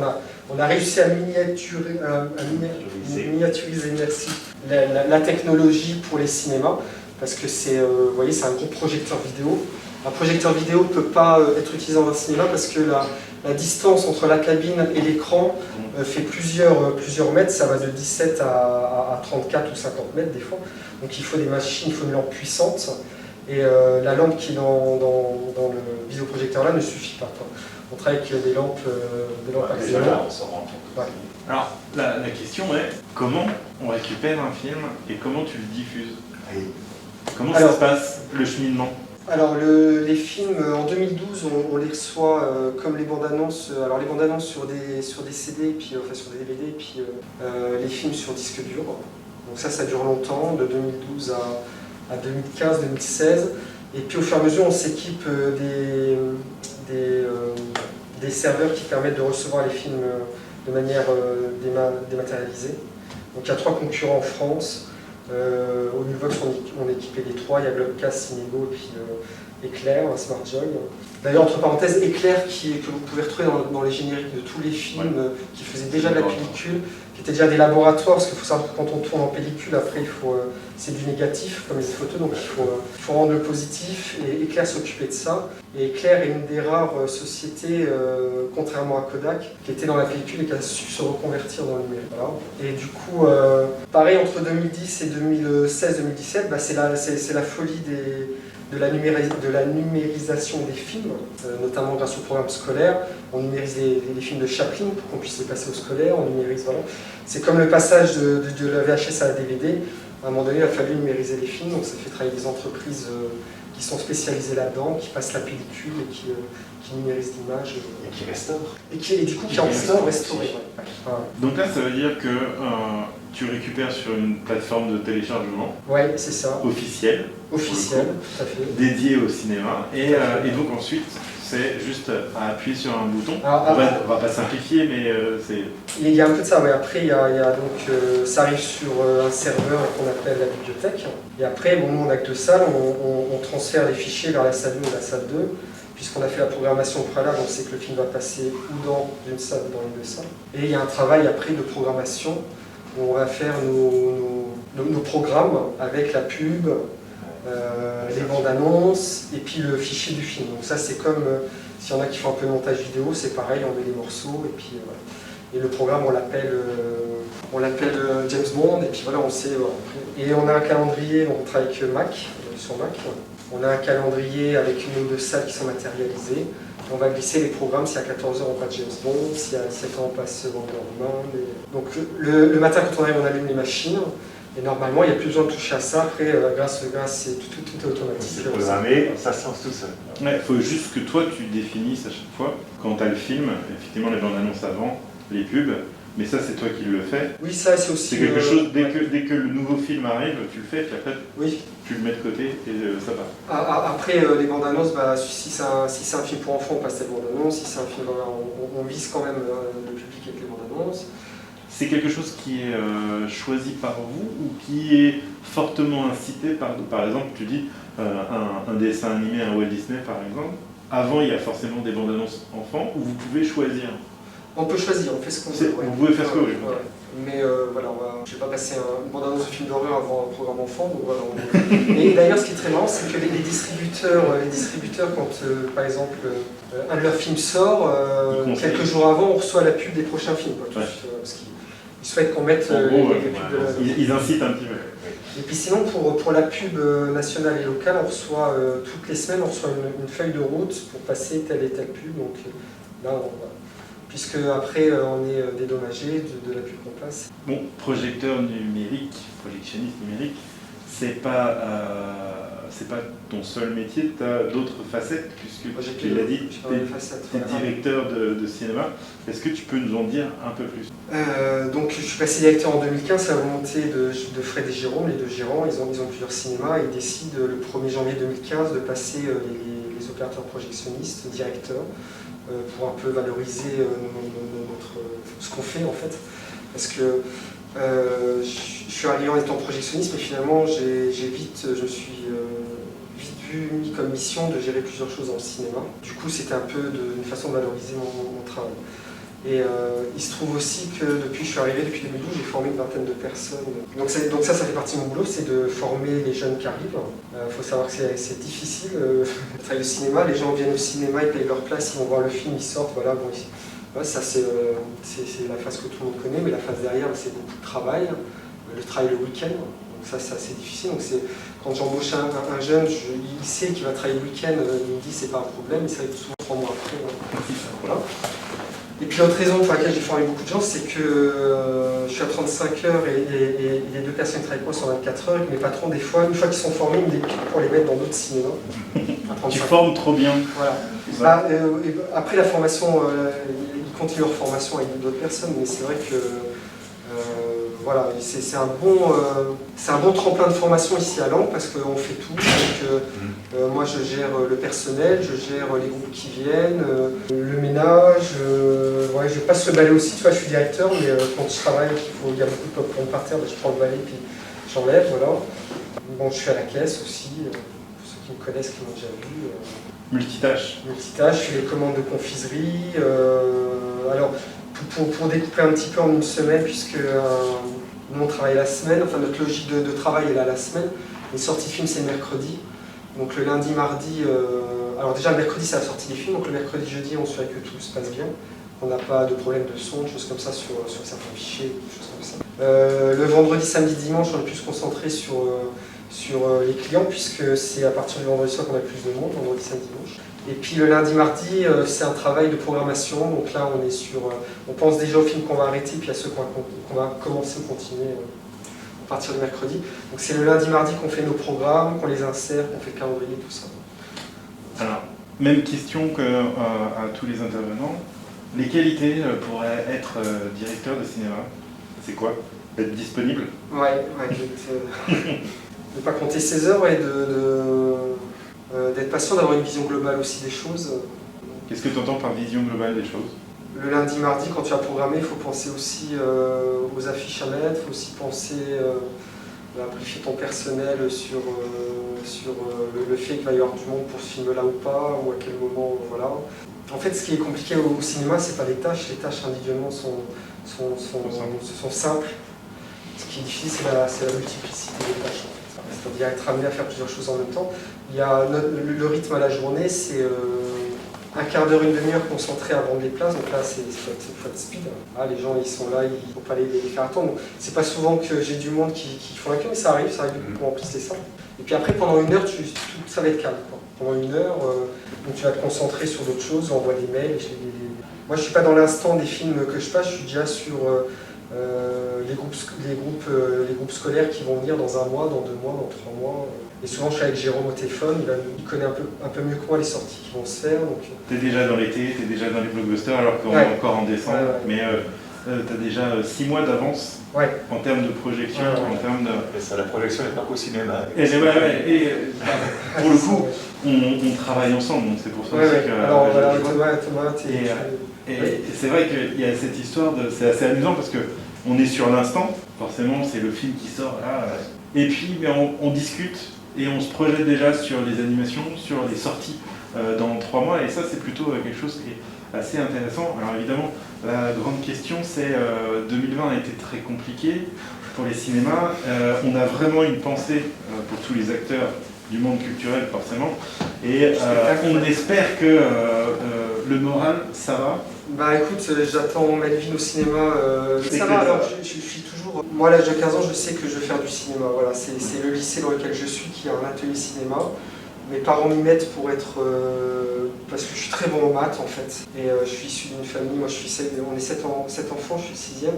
qu'on a réussi à miniaturiser merci, la technologie pour les cinémas, parce que vous voyez, c'est un gros projecteur vidéo. Un projecteur vidéo ne peut pas être utilisé dans un cinéma parce que la distance entre la cabine et l'écran fait plusieurs mètres, ça va de 17 à 34 ou 50 mètres des fois. Donc il faut des machines, il faut une lampe puissante. Et la lampe qui est dans le vidéoprojecteur là ne suffit pas. On travaille avec des lampes axiales. On s'en rend compte. Ouais. Alors, la question est, comment on récupère un film et comment tu le diffuses? Comment ça se passe, le cheminement? Alors les films, en 2012, on les reçoit comme les bandes annonces, les bandes annonces sur des CD, puis, sur des DVD, puis les films sur disque dur. Donc ça dure longtemps, de 2012 à 2015, 2016. Et puis au fur et à mesure, on s'équipe des serveurs qui permettent de recevoir les films de manière dématérialisée. Donc il y a 3 concurrents en France. Au Nuvox, on est équipé des 3, il y a Globecast, Cinégo et puis Éclair, SmartJoy. D'ailleurs, entre parenthèses, Éclair que vous pouvez retrouver dans les génériques de tous les films qui faisaient déjà de la pellicule, qui qui étaient déjà des laboratoires, parce qu'il faut savoir que quand on tourne en pellicule, après, c'est du négatif, comme les photos, donc il faut rendre le positif, et Claire s'occupait de ça. Et Claire est une des rares sociétés, contrairement à Kodak, qui était dans la pellicule et qui a su se reconvertir dans le numérique. Voilà. Et du coup, pareil, entre 2010 et 2016-2017, c'est la folie de la numérisation des films, notamment grâce au programme scolaire. On numérise les films de Chaplin pour qu'on puisse les passer au scolaire, on numérise, voilà. C'est comme le passage de la VHS à la DVD. À un moment donné, il a fallu numériser les films, donc ça fait travailler des entreprises qui sont spécialisées là-dedans, qui passent la pellicule et qui numérisent l'image. Et qui restaurent. Et du coup, qui en sont restaurés. Ouais. Voilà. Donc là, ça veut dire que tu récupères sur une plateforme de téléchargement c'est ça. Officielle, tout à fait. dédiée au cinéma. Et donc ensuite, c'est juste à appuyer sur un bouton. Alors, on va pas simplifier, mais c'est... Il y a un peu de ça, oui. Après, il y a donc, ça arrive sur un serveur qu'on appelle la bibliothèque. Et après, bon, nous, on a que 2 salles, on transfère les fichiers vers la salle 1 ou la salle 2. Puisqu'on a fait la programmation préalable, on sait que le film va passer ou dans une salle ou dans les 2 salles. Et il y a un travail après de programmation où on va faire nos programmes avec la pub, les bandes annonces et puis le fichier du film. Donc ça c'est comme s'il y en a qui font un peu de montage vidéo, c'est pareil, on met les morceaux et puis voilà. Et le programme on l'appelle James Bond et puis voilà on sait. Voilà. Et on a un calendrier, on travaille avec Mac, sur Mac. On a un calendrier avec une ou 2 salles qui sont matérialisées. On va glisser les programmes, si à 14h on passe James Bond, si à 17h on passe Wonder Woman. Donc le matin quand on arrive on allume les machines. Et normalement, il n'y a plus besoin de toucher à ça. Après, grâce c'est tout est automatique. C'est programmé, ça se lance tout seul. Il faut juste que toi, tu définisses à chaque fois, quand tu as le film, effectivement les bandes annonces avant, les pubs, mais ça, c'est toi qui le fais. Oui, ça, c'est aussi... C'est quelque chose, dès que le nouveau film arrive, tu le fais, puis après, tu le mets de côté et ça part. Après, les bandes annonces, si c'est un film pour enfants, on passe les bandes annonces. Si c'est un film, on vise quand même le public avec les bandes annonces. C'est quelque chose qui est choisi par vous ou qui est fortement incité par exemple, tu dis un dessin animé, un Walt Disney par exemple. Avant, il y a forcément des bandes annonces enfants où vous pouvez choisir. On peut choisir, on fait ce qu'on veut. Vous pouvez faire ce que vous voulez. Mais voilà, je ne vais pas passer une bande annonce de film d'horreur avant un programme enfant. Donc voilà, Et d'ailleurs, ce qui est très marrant, c'est que les distributeurs, quand par exemple un de leurs films sort, quelques jours avant, on reçoit la pub des prochains films. Quoi, parce qu'ils souhaitent qu'on mette les pubs ils incitent un petit peu. Et puis sinon, pour la pub nationale et locale, on reçoit toutes les semaines, on reçoit une feuille de route pour passer telle et telle pub. Donc là, puisque après, on est dédommagé de la pub qu'on passe. Bon, projecteur numérique, projectionniste numérique, c'est pas ton seul métier, tu as d'autres facettes, puisque tu l'as dit, tu es directeur de cinéma. Est-ce que tu peux nous en dire un peu plus? Donc je suis passé directeur en 2015 à la volonté de Fred et Jérôme, les 2 gérants. Ils ont plusieurs cinémas et ils décident le 1er janvier 2015 de passer les opérateurs projectionnistes directeurs pour un peu valoriser ce qu'on fait en fait. Parce que je suis arrivé en étant projectionniste, mais finalement je me suis vite mis comme mission de gérer plusieurs choses dans le cinéma. Du coup, c'était un peu une façon de valoriser mon travail. Et il se trouve aussi que depuis que je suis arrivé, depuis 2012, j'ai formé une vingtaine de personnes. Donc ça fait partie de mon boulot, c'est de former les jeunes qui arrivent. Il faut savoir que c'est difficile de travailler au cinéma. Les gens viennent au cinéma, ils payent leur place, ils vont voir le film, ils sortent, voilà. Bon, ça c'est la phase que tout le monde connaît, mais la phase derrière, c'est beaucoup de travail. Le travail le week-end, donc ça c'est assez difficile. Donc quand j'embauche un jeune, il sait qu'il va travailler le week-end, il me dit c'est pas un problème, mais ça arrive souvent 3 mois après. Voilà. Et puis l'autre raison pour laquelle j'ai formé beaucoup de gens, c'est que je suis à 35 heures et les 2 personnes qui travaillent avec moi sont à 24 heures et que mes patrons, des fois, une fois qu'ils sont formés, ils me dépiquent pour les mettre dans d'autres cinémas. Tu formes trop bien. Voilà. Après la formation, ils continuent leur formation avec d'autres personnes, mais c'est vrai que voilà, c'est un bon tremplin de formation ici à Langres parce qu'on fait tout. Donc, moi je gère le personnel, je gère les groupes qui viennent, le ménage, je passe le balai aussi, tu vois, je suis directeur, mais quand je travaille, il y a beaucoup de popcorn par terre, je prends le balai puis j'enlève, voilà. Bon, je suis à la caisse aussi, pour ceux qui me connaissent, qui m'ont déjà vu. Multitâche. Je fais les commandes de confiserie. Alors, pour découper un petit peu en une semaine, puisque nous on travaille la semaine, enfin notre logique de travail est là la semaine. Les sorties de films c'est le mercredi, donc le lundi, mardi, alors déjà le mercredi c'est la sortie des films, donc le mercredi, jeudi on s'assure que tout se passe bien. On n'a pas de problème de son, des choses comme ça sur certains fichiers, des choses comme ça. Le vendredi, samedi, dimanche, on est plus concentré sur les clients, puisque c'est à partir du vendredi soir qu'on a plus de monde, vendredi, samedi, dimanche. Et puis le lundi, mardi, c'est un travail de programmation, donc là on est on pense déjà aux films qu'on va arrêter, puis à ceux qu'on va commencer ou continuer à partir du mercredi. Donc c'est le lundi, mardi qu'on fait nos programmes, qu'on les insère, qu'on fait le calendrier, tout ça. Alors, même question à tous les intervenants. Les qualités pour être directeur de cinéma, c'est quoi? Être disponible? Ouais, ne pas compter ses heures et d'être patient, d'avoir une vision globale aussi des choses. Qu'est-ce que tu entends par vision globale des choses? Le lundi, mardi, quand tu as programmé, il faut penser aussi aux affiches à mettre, il faut aussi penser à amplifier ton personnel sur le fait qu'il va y avoir du monde pour ce film-là ou pas, ou à quel moment, voilà. En fait, ce qui est compliqué au cinéma, c'est pas les tâches individuellement sont simples. Ce qui est difficile, c'est la multiplicité des tâches. En fait. C'est-à-dire être amené à faire plusieurs choses en même temps. Il y a le rythme à la journée, c'est un quart d'heure, une demi-heure concentré à vendre les places. Donc là, il faut être speed. Ah, les gens, ils sont là, il ne faut pas les faire attendre. C'est pas souvent que j'ai du monde qui font la queue, mais ça arrive qu'on remplisse les salles. Et puis après, pendant une heure, ça va être calme. Pendant une heure, donc tu vas te concentrer sur d'autres choses, on envoie des mails. Moi, je ne suis pas dans l'instant des films que je passe, je suis déjà sur les groupes scolaires qui vont venir dans 1 mois, dans 2 mois, dans 3 mois. Et souvent, je suis avec Jérôme au téléphone, il connaît un peu mieux que moi les sorties qui vont se faire. Tu es déjà dans l'été, tu es déjà dans les blockbusters, alors qu'on est encore en décembre, mais tu as déjà 6 mois d'avance en termes de projection, en termes de... Et ça, la projection n'est pas qu'au cinéma. Et pour le coup, on travaille ensemble, donc c'est pour ça aussi que... Alors voilà, Thomas, et c'est vrai qu'il y a cette histoire, c'est assez amusant parce qu'on est sur l'instant, forcément c'est le film qui sort là, et puis on discute et on se projette déjà sur les animations, sur les sorties dans 3 mois, et ça c'est plutôt quelque chose qui est assez intéressant. Alors évidemment, la grande question c'est 2020 a été très compliqué pour les cinémas, on a vraiment une pensée pour tous les acteurs du monde culturel forcément, et on espère que le moral, ça va. Bah écoute, j'attends Melvin au cinéma, ça va, alors je suis toujours... Moi à l'âge de 15 ans, je sais que je veux faire du cinéma, voilà, c'est le lycée dans lequel je suis qui a un atelier cinéma. Mes parents m'y mettent pour être... parce que je suis très bon en maths en fait, et je suis issu d'une famille, on est 7 enfants, je suis le 6e.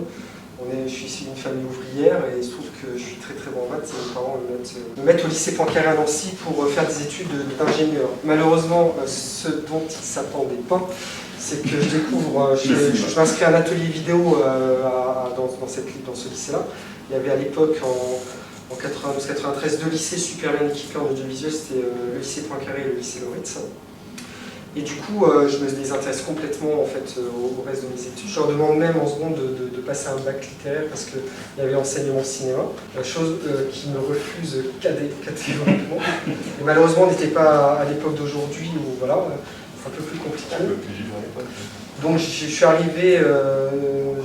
Je suis issu d'une famille ouvrière et il se trouve que je suis très très bon en maths et mes parents me mettent au lycée Poincaré à Nancy pour faire des études d'ingénieur. Malheureusement, ce dont ils ne s'attendaient pas, c'est que je découvre, je m'inscris à un atelier vidéo dans ce lycée-là. Il y avait à l'époque, en 92-93, 2 lycées super bien équipés en audiovisuel, c'était le lycée Poincaré et le lycée Loritz. Et du coup, je me désintéresse complètement en fait, au reste de mes études. Je leur demande même en seconde de passer un bac littéraire parce qu'il y avait enseignement cinéma, chose qui me refuse catégoriquement. Et malheureusement, on n'était pas à l'époque d'aujourd'hui où voilà, c'est un peu plus compliqué. Un peu plus dur à l'époque. Donc je suis arrivé,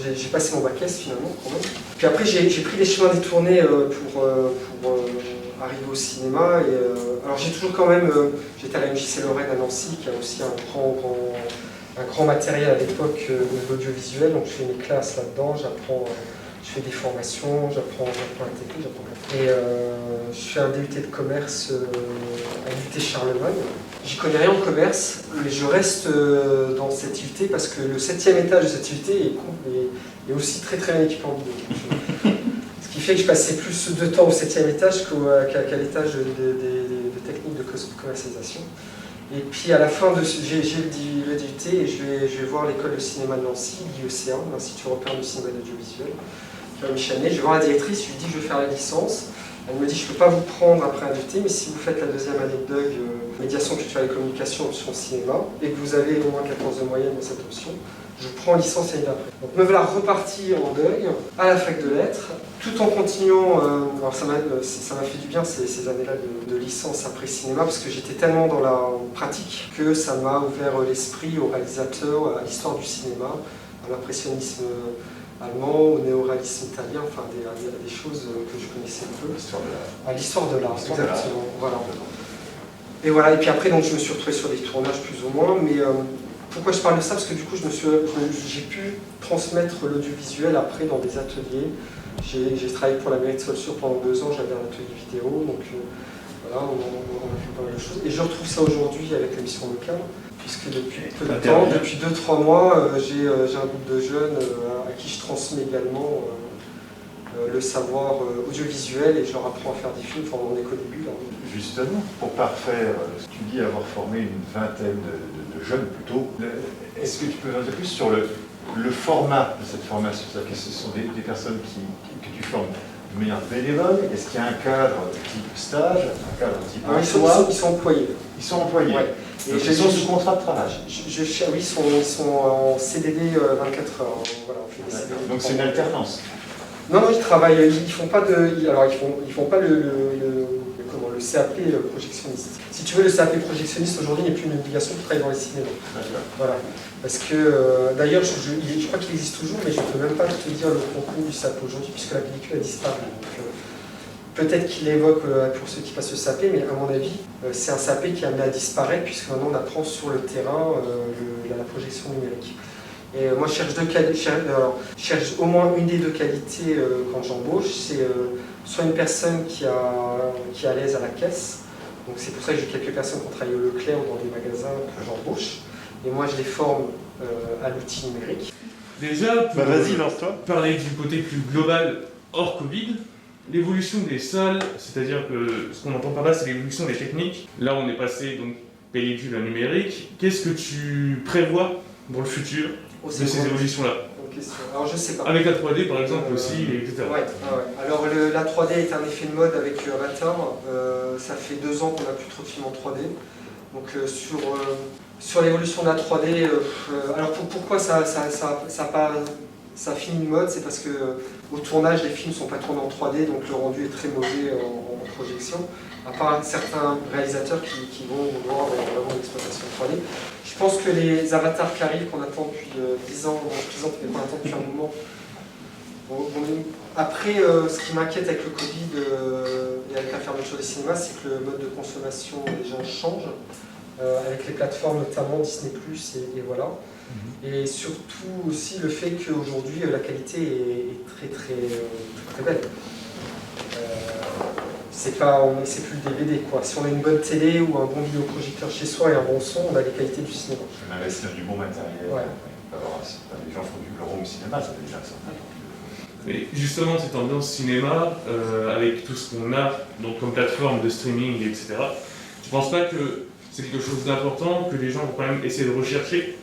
j'ai passé mon bac S finalement quand même. Puis après, j'ai pris des chemins détournés pour arriver au cinéma. Alors j'ai toujours quand même, j'étais à la MJC Lorraine à Nancy, qui a aussi un grand matériel à l'époque de l'audiovisuel, donc je fais mes classes là-dedans, je fais des formations, j'apprends la technique, et je fais un DUT de commerce à l'UT Charlemagne. J'y connais rien en commerce, mais je reste dans cette UT parce que le 7e étage de cette UT est aussi très très bien équipé en vidéo. Ce qui fait que je passais plus de temps au 7e étage qu'à l'étage de technique de commercialisation. Et puis à la fin, j'ai le DUT et je vais voir l'école de cinéma de Nancy, l'IECA, l'Institut européen du cinéma et de l'audiovisuel, qui va m'échaner. Je vais voir la directrice, je lui dis que je veux faire la licence. Elle me dit je ne peux pas vous prendre après un DUT, mais si vous faites la 2e année de DUG, médiation culturelle et communication, option cinéma, et que vous avez au moins 14 de moyenne dans cette option, je prends licence l'année d'après. Donc me voilà reparti en DUG à la fac de lettres, tout en continuant, alors ça m'a fait du bien ces années-là de licence après cinéma, parce que j'étais tellement dans la pratique que ça m'a ouvert l'esprit aux réalisateurs, à l'histoire du cinéma, l'impressionnisme allemand, au néoréalisme italien, enfin des choses que je connaissais peu. À l'histoire de l'art, exactement. Voilà. Et voilà, et puis après donc, je me suis retrouvé sur des tournages plus ou moins, mais pourquoi je parle de ça? Parce que du coup j'ai pu transmettre l'audiovisuel après dans des ateliers. J'ai travaillé pour la mairie de Saulsures pendant 2 ans, j'avais un atelier vidéo, donc voilà, on a fait pas mal de choses. Et je retrouve ça aujourd'hui avec l'émission locale, puisque depuis peu de temps, depuis 2-3 mois, j'ai un groupe de jeunes à qui je transmets également le savoir audiovisuel et je leur apprends à faire des films pendant mon école début. Justement, pour parfaire, tu dis avoir formé une vingtaine de jeunes plutôt. Est-ce que tu peux en dire plus sur le format de cette formation? C'est-à-dire que ce sont des personnes que tu formes de manière bénévole? Est-ce qu'il y a un cadre type stage, un cadre type emploi? Ils sont employés. Ils sont employés. Ouais. Et ils sont sous contrat de travail. Oui, ils sont en CDD 24 heures. Voilà, on fait des CDD. Donc c'est une alternance. Non, ils travaillent, ils font pas le CAP projectionniste. Si tu veux, le CAP projectionniste aujourd'hui n'est plus une obligation de travailler dans les cinémas. Voilà. Parce que, d'ailleurs, je crois qu'il existe toujours, mais je ne peux même pas te dire le contenu du CAP aujourd'hui, puisque la pellicule a disparu. Donc, peut-être qu'il évoque pour ceux qui passent le CAP, mais à mon avis, c'est un CAP qui est amené à disparaître, puisque maintenant on apprend sur le terrain la projection numérique. Et moi, je cherche au moins une des 2 qualités quand j'embauche. C'est soit une personne qui est à l'aise à la caisse. Donc c'est pour ça que j'ai quelques personnes qui ont travaillé au Leclerc ou dans des magasins que j'embauche. Et moi, je les forme à l'outil numérique. Déjà, pour vas-y, lance-toi. Parler du côté plus global hors Covid, l'évolution des salles, c'est-à-dire que ce qu'on entend par là, c'est l'évolution des techniques. Là, on est passé donc pellicule à numérique. Qu'est-ce que tu prévois dans le futur de ces évolutions-là? Alors je sais pas. Avec la 3D par exemple aussi, etc. Ouais. Alors la 3D est un effet de mode avec Avatar. Ça fait 2 ans qu'on n'a plus trop de films en 3D. Donc sur l'évolution de la 3D, alors pourquoi ça finit de mode? C'est parce que au tournage les films ne sont pas tournés en 3D, donc le rendu est très mauvais en projection. À part certains réalisateurs qui vont voir vraiment l'exploitation 3D. Je pense que les avatars qui arrivent, qu'on attend depuis 10 ans, mais qu'on attend depuis un moment. Après, ce qui m'inquiète avec le Covid et avec la fermeture des cinémas, c'est que le mode de consommation des gens change, avec les plateformes notamment Disney+, et voilà. Et surtout aussi le fait qu'aujourd'hui la qualité est très belle. C'est plus le DVD quoi. Si on a une bonne télé ou un bon vidéoprojecteur chez soi et un bon son, on a les qualités du cinéma. On investit dans du bon matériel. Ouais. Les gens font du home cinéma, ça fait déjà ça. Mais justement, cette ambiance cinéma, avec tout ce qu'on a donc, comme plateforme de streaming, etc., tu ne penses pas que c'est quelque chose d'important, que les gens vont quand même essayer de rechercher?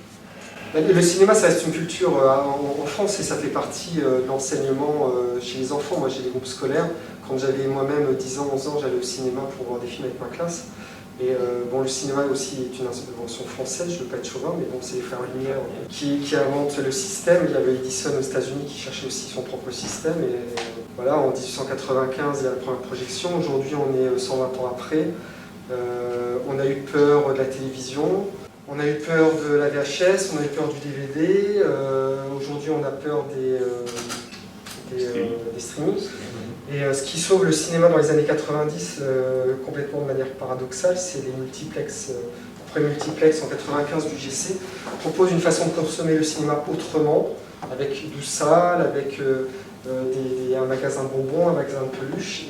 Le cinéma, ça reste une culture en France et ça fait partie de l'enseignement chez les enfants. Moi, j'ai des groupes scolaires. Quand j'avais moi-même 10 ans, 11 ans, j'allais au cinéma pour voir des films avec ma classe. Et le cinéma aussi est une invention française, je ne veux pas être chauvin, mais bon, c'est les frères Lumière qui inventent le système. Il y avait Edison aux États-Unis qui cherchait aussi son propre système. Et voilà, en 1895, il y a la première projection. Aujourd'hui, on est 120 ans après. On a eu peur de la télévision. On a eu peur de la VHS, on a eu peur du DVD, aujourd'hui on a peur des streamings. Et ce qui sauve le cinéma dans les années 90, complètement de manière paradoxale, c'est les multiplex. Le premier multiplex en 95 du GC propose une façon de consommer le cinéma autrement, avec 12 salles, avec un magasin de bonbons, un magasin de peluches,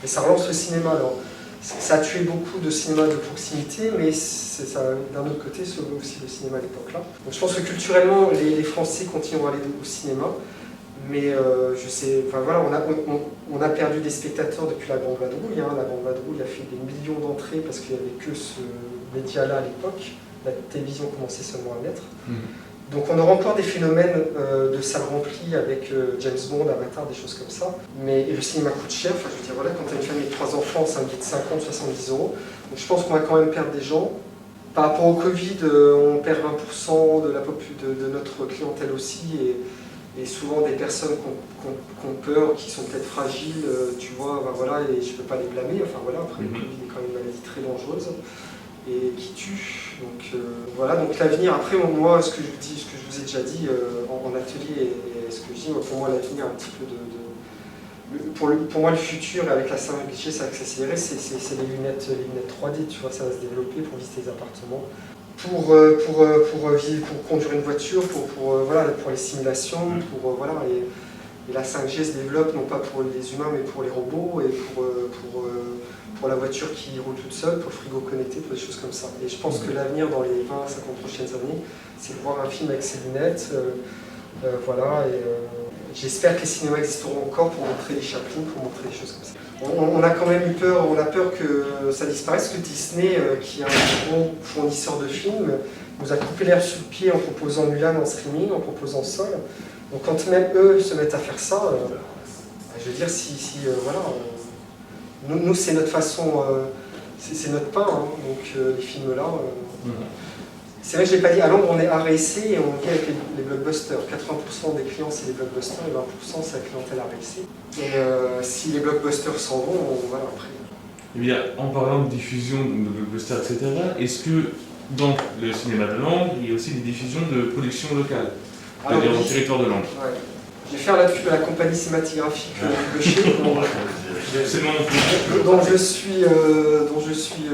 et ça relance le cinéma. Alors, ça a tué beaucoup de cinéma de proximité, mais d'un autre côté, sauvé aussi le cinéma à l'époque-là. Donc je pense que culturellement, les Français continuent à aller au cinéma, mais je sais, enfin voilà, on a perdu des spectateurs depuis la Grande Vadrouille. La Grande Vadrouille a fait des millions d'entrées parce qu'il n'y avait que ce média-là à l'époque. La télévision commençait seulement à naître. Donc on aura encore des phénomènes de salles remplies avec James Bond, Avatar, des choses comme ça. Mais le cinéma coûte cher. Enfin, je veux dire, voilà, quand tu as une famille de 3 enfants, c'est un billet de 50, 70 euros. Donc je pense qu'on va quand même perdre des gens. Par rapport au Covid, on perd 20% de notre clientèle aussi. Et souvent des personnes qui ont peur, qui sont peut-être fragiles, tu vois, ben voilà, et je ne peux pas les blâmer. Enfin voilà, après le Covid est quand même une maladie très dangereuse. et qui tue. Donc voilà, donc l'avenir, après moi, ce que je vous ai déjà dit en atelier, et ce que je dis, pour moi l'avenir un petit peu pour moi le futur avec la 5G, ça va s'accélérer, c'est les lunettes 3D, tu vois, ça va se développer pour visiter les appartements. Pour conduire une voiture, voilà, pour les simulations, voilà, et la 5G se développe non pas pour les humains mais pour les robots et pour la voiture qui roule toute seule, pour le frigo connecté, pour des choses comme ça. Et je pense que l'avenir dans les 20-50 prochaines années, c'est de voir un film avec ses lunettes, voilà, et j'espère que les cinémas existeront encore pour montrer les Chaplin, pour montrer des choses comme ça. On a quand même eu peur, on a peur que ça disparaisse, que Disney, qui est un gros fournisseur de films, nous a coupé l'herbe sous le pied en proposant Mulan en streaming, en proposant Sol. Donc quand même eux se mettent à faire ça, je veux dire, voilà, nous c'est notre façon, c'est notre pain, hein, donc les films-là. C'est vrai que je ne l'ai pas dit, à Londres on est RSC et on vit avec les blockbusters. 80% des clients c'est les blockbusters et 20% c'est la clientèle RSC. Et si les blockbusters s'en vont, voilà après. Eh bien, en parlant de diffusion de blockbusters, etc., est-ce que dans le cinéma de Langres, il y a aussi des diffusions de production locale, c'est-à-dire au territoire de Langres? Ouais. Je vais faire la pub à la compagnie cinématographique de chez dont je suis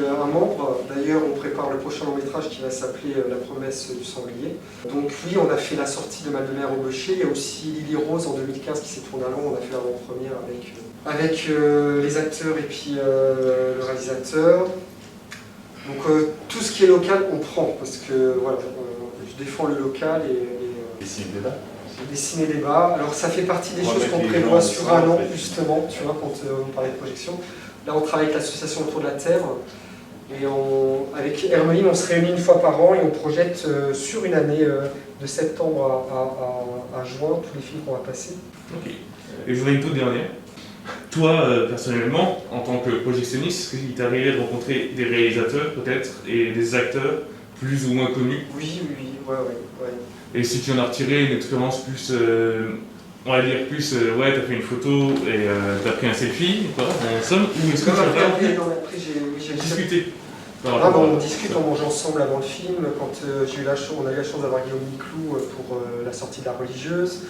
un membre. D'ailleurs, on prépare le prochain long métrage qui va s'appeler La promesse du sanglier. Donc oui, on a fait la sortie de Mal de mer au Bûcher. Il y a aussi Lily Rose en 2015 qui s'est tournée à Londres. On a fait l'avant-première avec les acteurs et puis le réalisateur. Donc tout ce qui est local, on prend parce que voilà, je défends le local et des ciné-débats. Alors ça fait partie des choses qu'on prévoit sur un an, justement, tu vois, quand on parlait de projection. Là, on travaille avec l'association Autour de la Terre. Et avec Hermeline, on se réunit une fois par an et on projette sur une année, de septembre à juin, tous les films qu'on va passer. Ok. Et je voudrais une toute dernière. Toi, personnellement, en tant que projectionniste, est-ce qu'il t'est arrivé de rencontrer des réalisateurs, peut-être, et des acteurs plus ou moins connus? Oui, ouais. Et si tu en as retiré une expérience plus, on va dire plus, ouais, t'as fait une photo et t'as pris un selfie, quoi, en somme, ou est-ce que tu as j'ai discuté? On discute, on mange ensemble avant le film. Quand on a eu la chance d'avoir Guillaume Niclou pour la sortie de La Religieuse.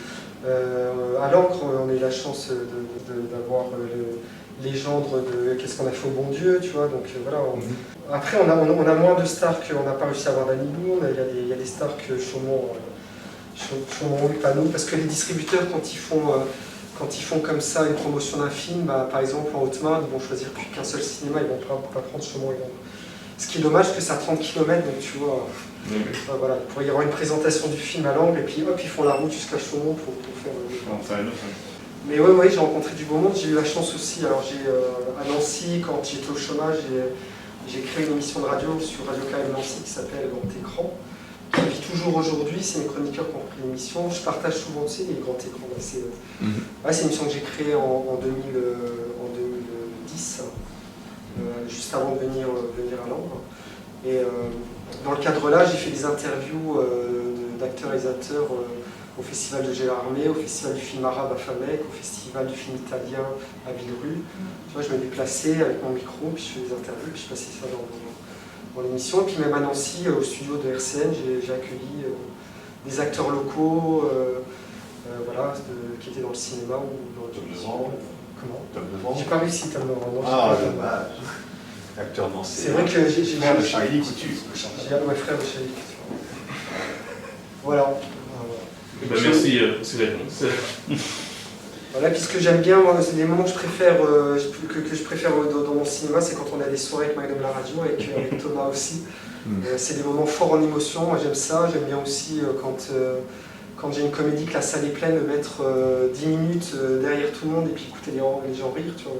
À l'Ancre, on a eu la chance d'avoir les gendres de Qu'est-ce qu'on a fait au bon Dieu, tu vois. Donc voilà. Après, on a moins de stars qu'on n'a pas réussi à avoir Danny Bourne. Il y a des stars que Chaumont eu, pas nous, parce que les distributeurs, quand ils font comme ça une promotion d'un film, par exemple en Haute-Marne, ils vont choisir plus qu'un seul cinéma, ils vont pas prendre Chaumont. Ce qui est dommage, parce que c'est à 30 km, donc tu vois. Voilà, il pourrait y avoir une présentation du film à Langres et puis hop, ils font la route jusqu'à Chaumont pour faire. Mais ouais, j'ai rencontré du beau monde. J'ai eu la chance aussi. Alors à Nancy, quand j'étais au chômage, j'ai créé une émission de radio sur Radio KM Nancy qui s'appelle Grand Écran, qui vit toujours aujourd'hui. C'est mes chroniqueurs qui ont repris l'émission. Je partage souvent aussi les grands écrans. C'est une émission que j'ai créée en 2010, juste avant de venir à Langres. Et dans le cadre-là, j'ai fait des interviews d'acteurs et réalisateurs au Festival de Gérardmer, au Festival du film arabe à Famec, au Festival du film italien à Villerue. Tu vois, je me déplaçais avec mon micro, puis je faisais des interviews, puis je passais ça dans l'émission. Et puis même à Nancy, au studio de RCN, j'ai accueilli des acteurs locaux voilà, qui étaient dans le cinéma ou dans le télévision. Comment? J'ai pas réussi Tom Levent. Ah, dommage. Acteur Nancy. C'est vrai que j'ai frère de Charlie Coutu. Ouais, frère de Charlie Coutu. Voilà. Merci pour ces réponses. Voilà, puis ce que j'aime bien, moi, c'est des moments que je préfère, dans mon cinéma, c'est quand on a des soirées avec Madame la Radio, avec Thomas aussi. C'est des moments forts en émotion, moi j'aime ça. J'aime bien aussi quand j'ai une comédie que la salle est pleine, de mettre 10 minutes derrière tout le monde et puis écouter les gens rire. Tu vois.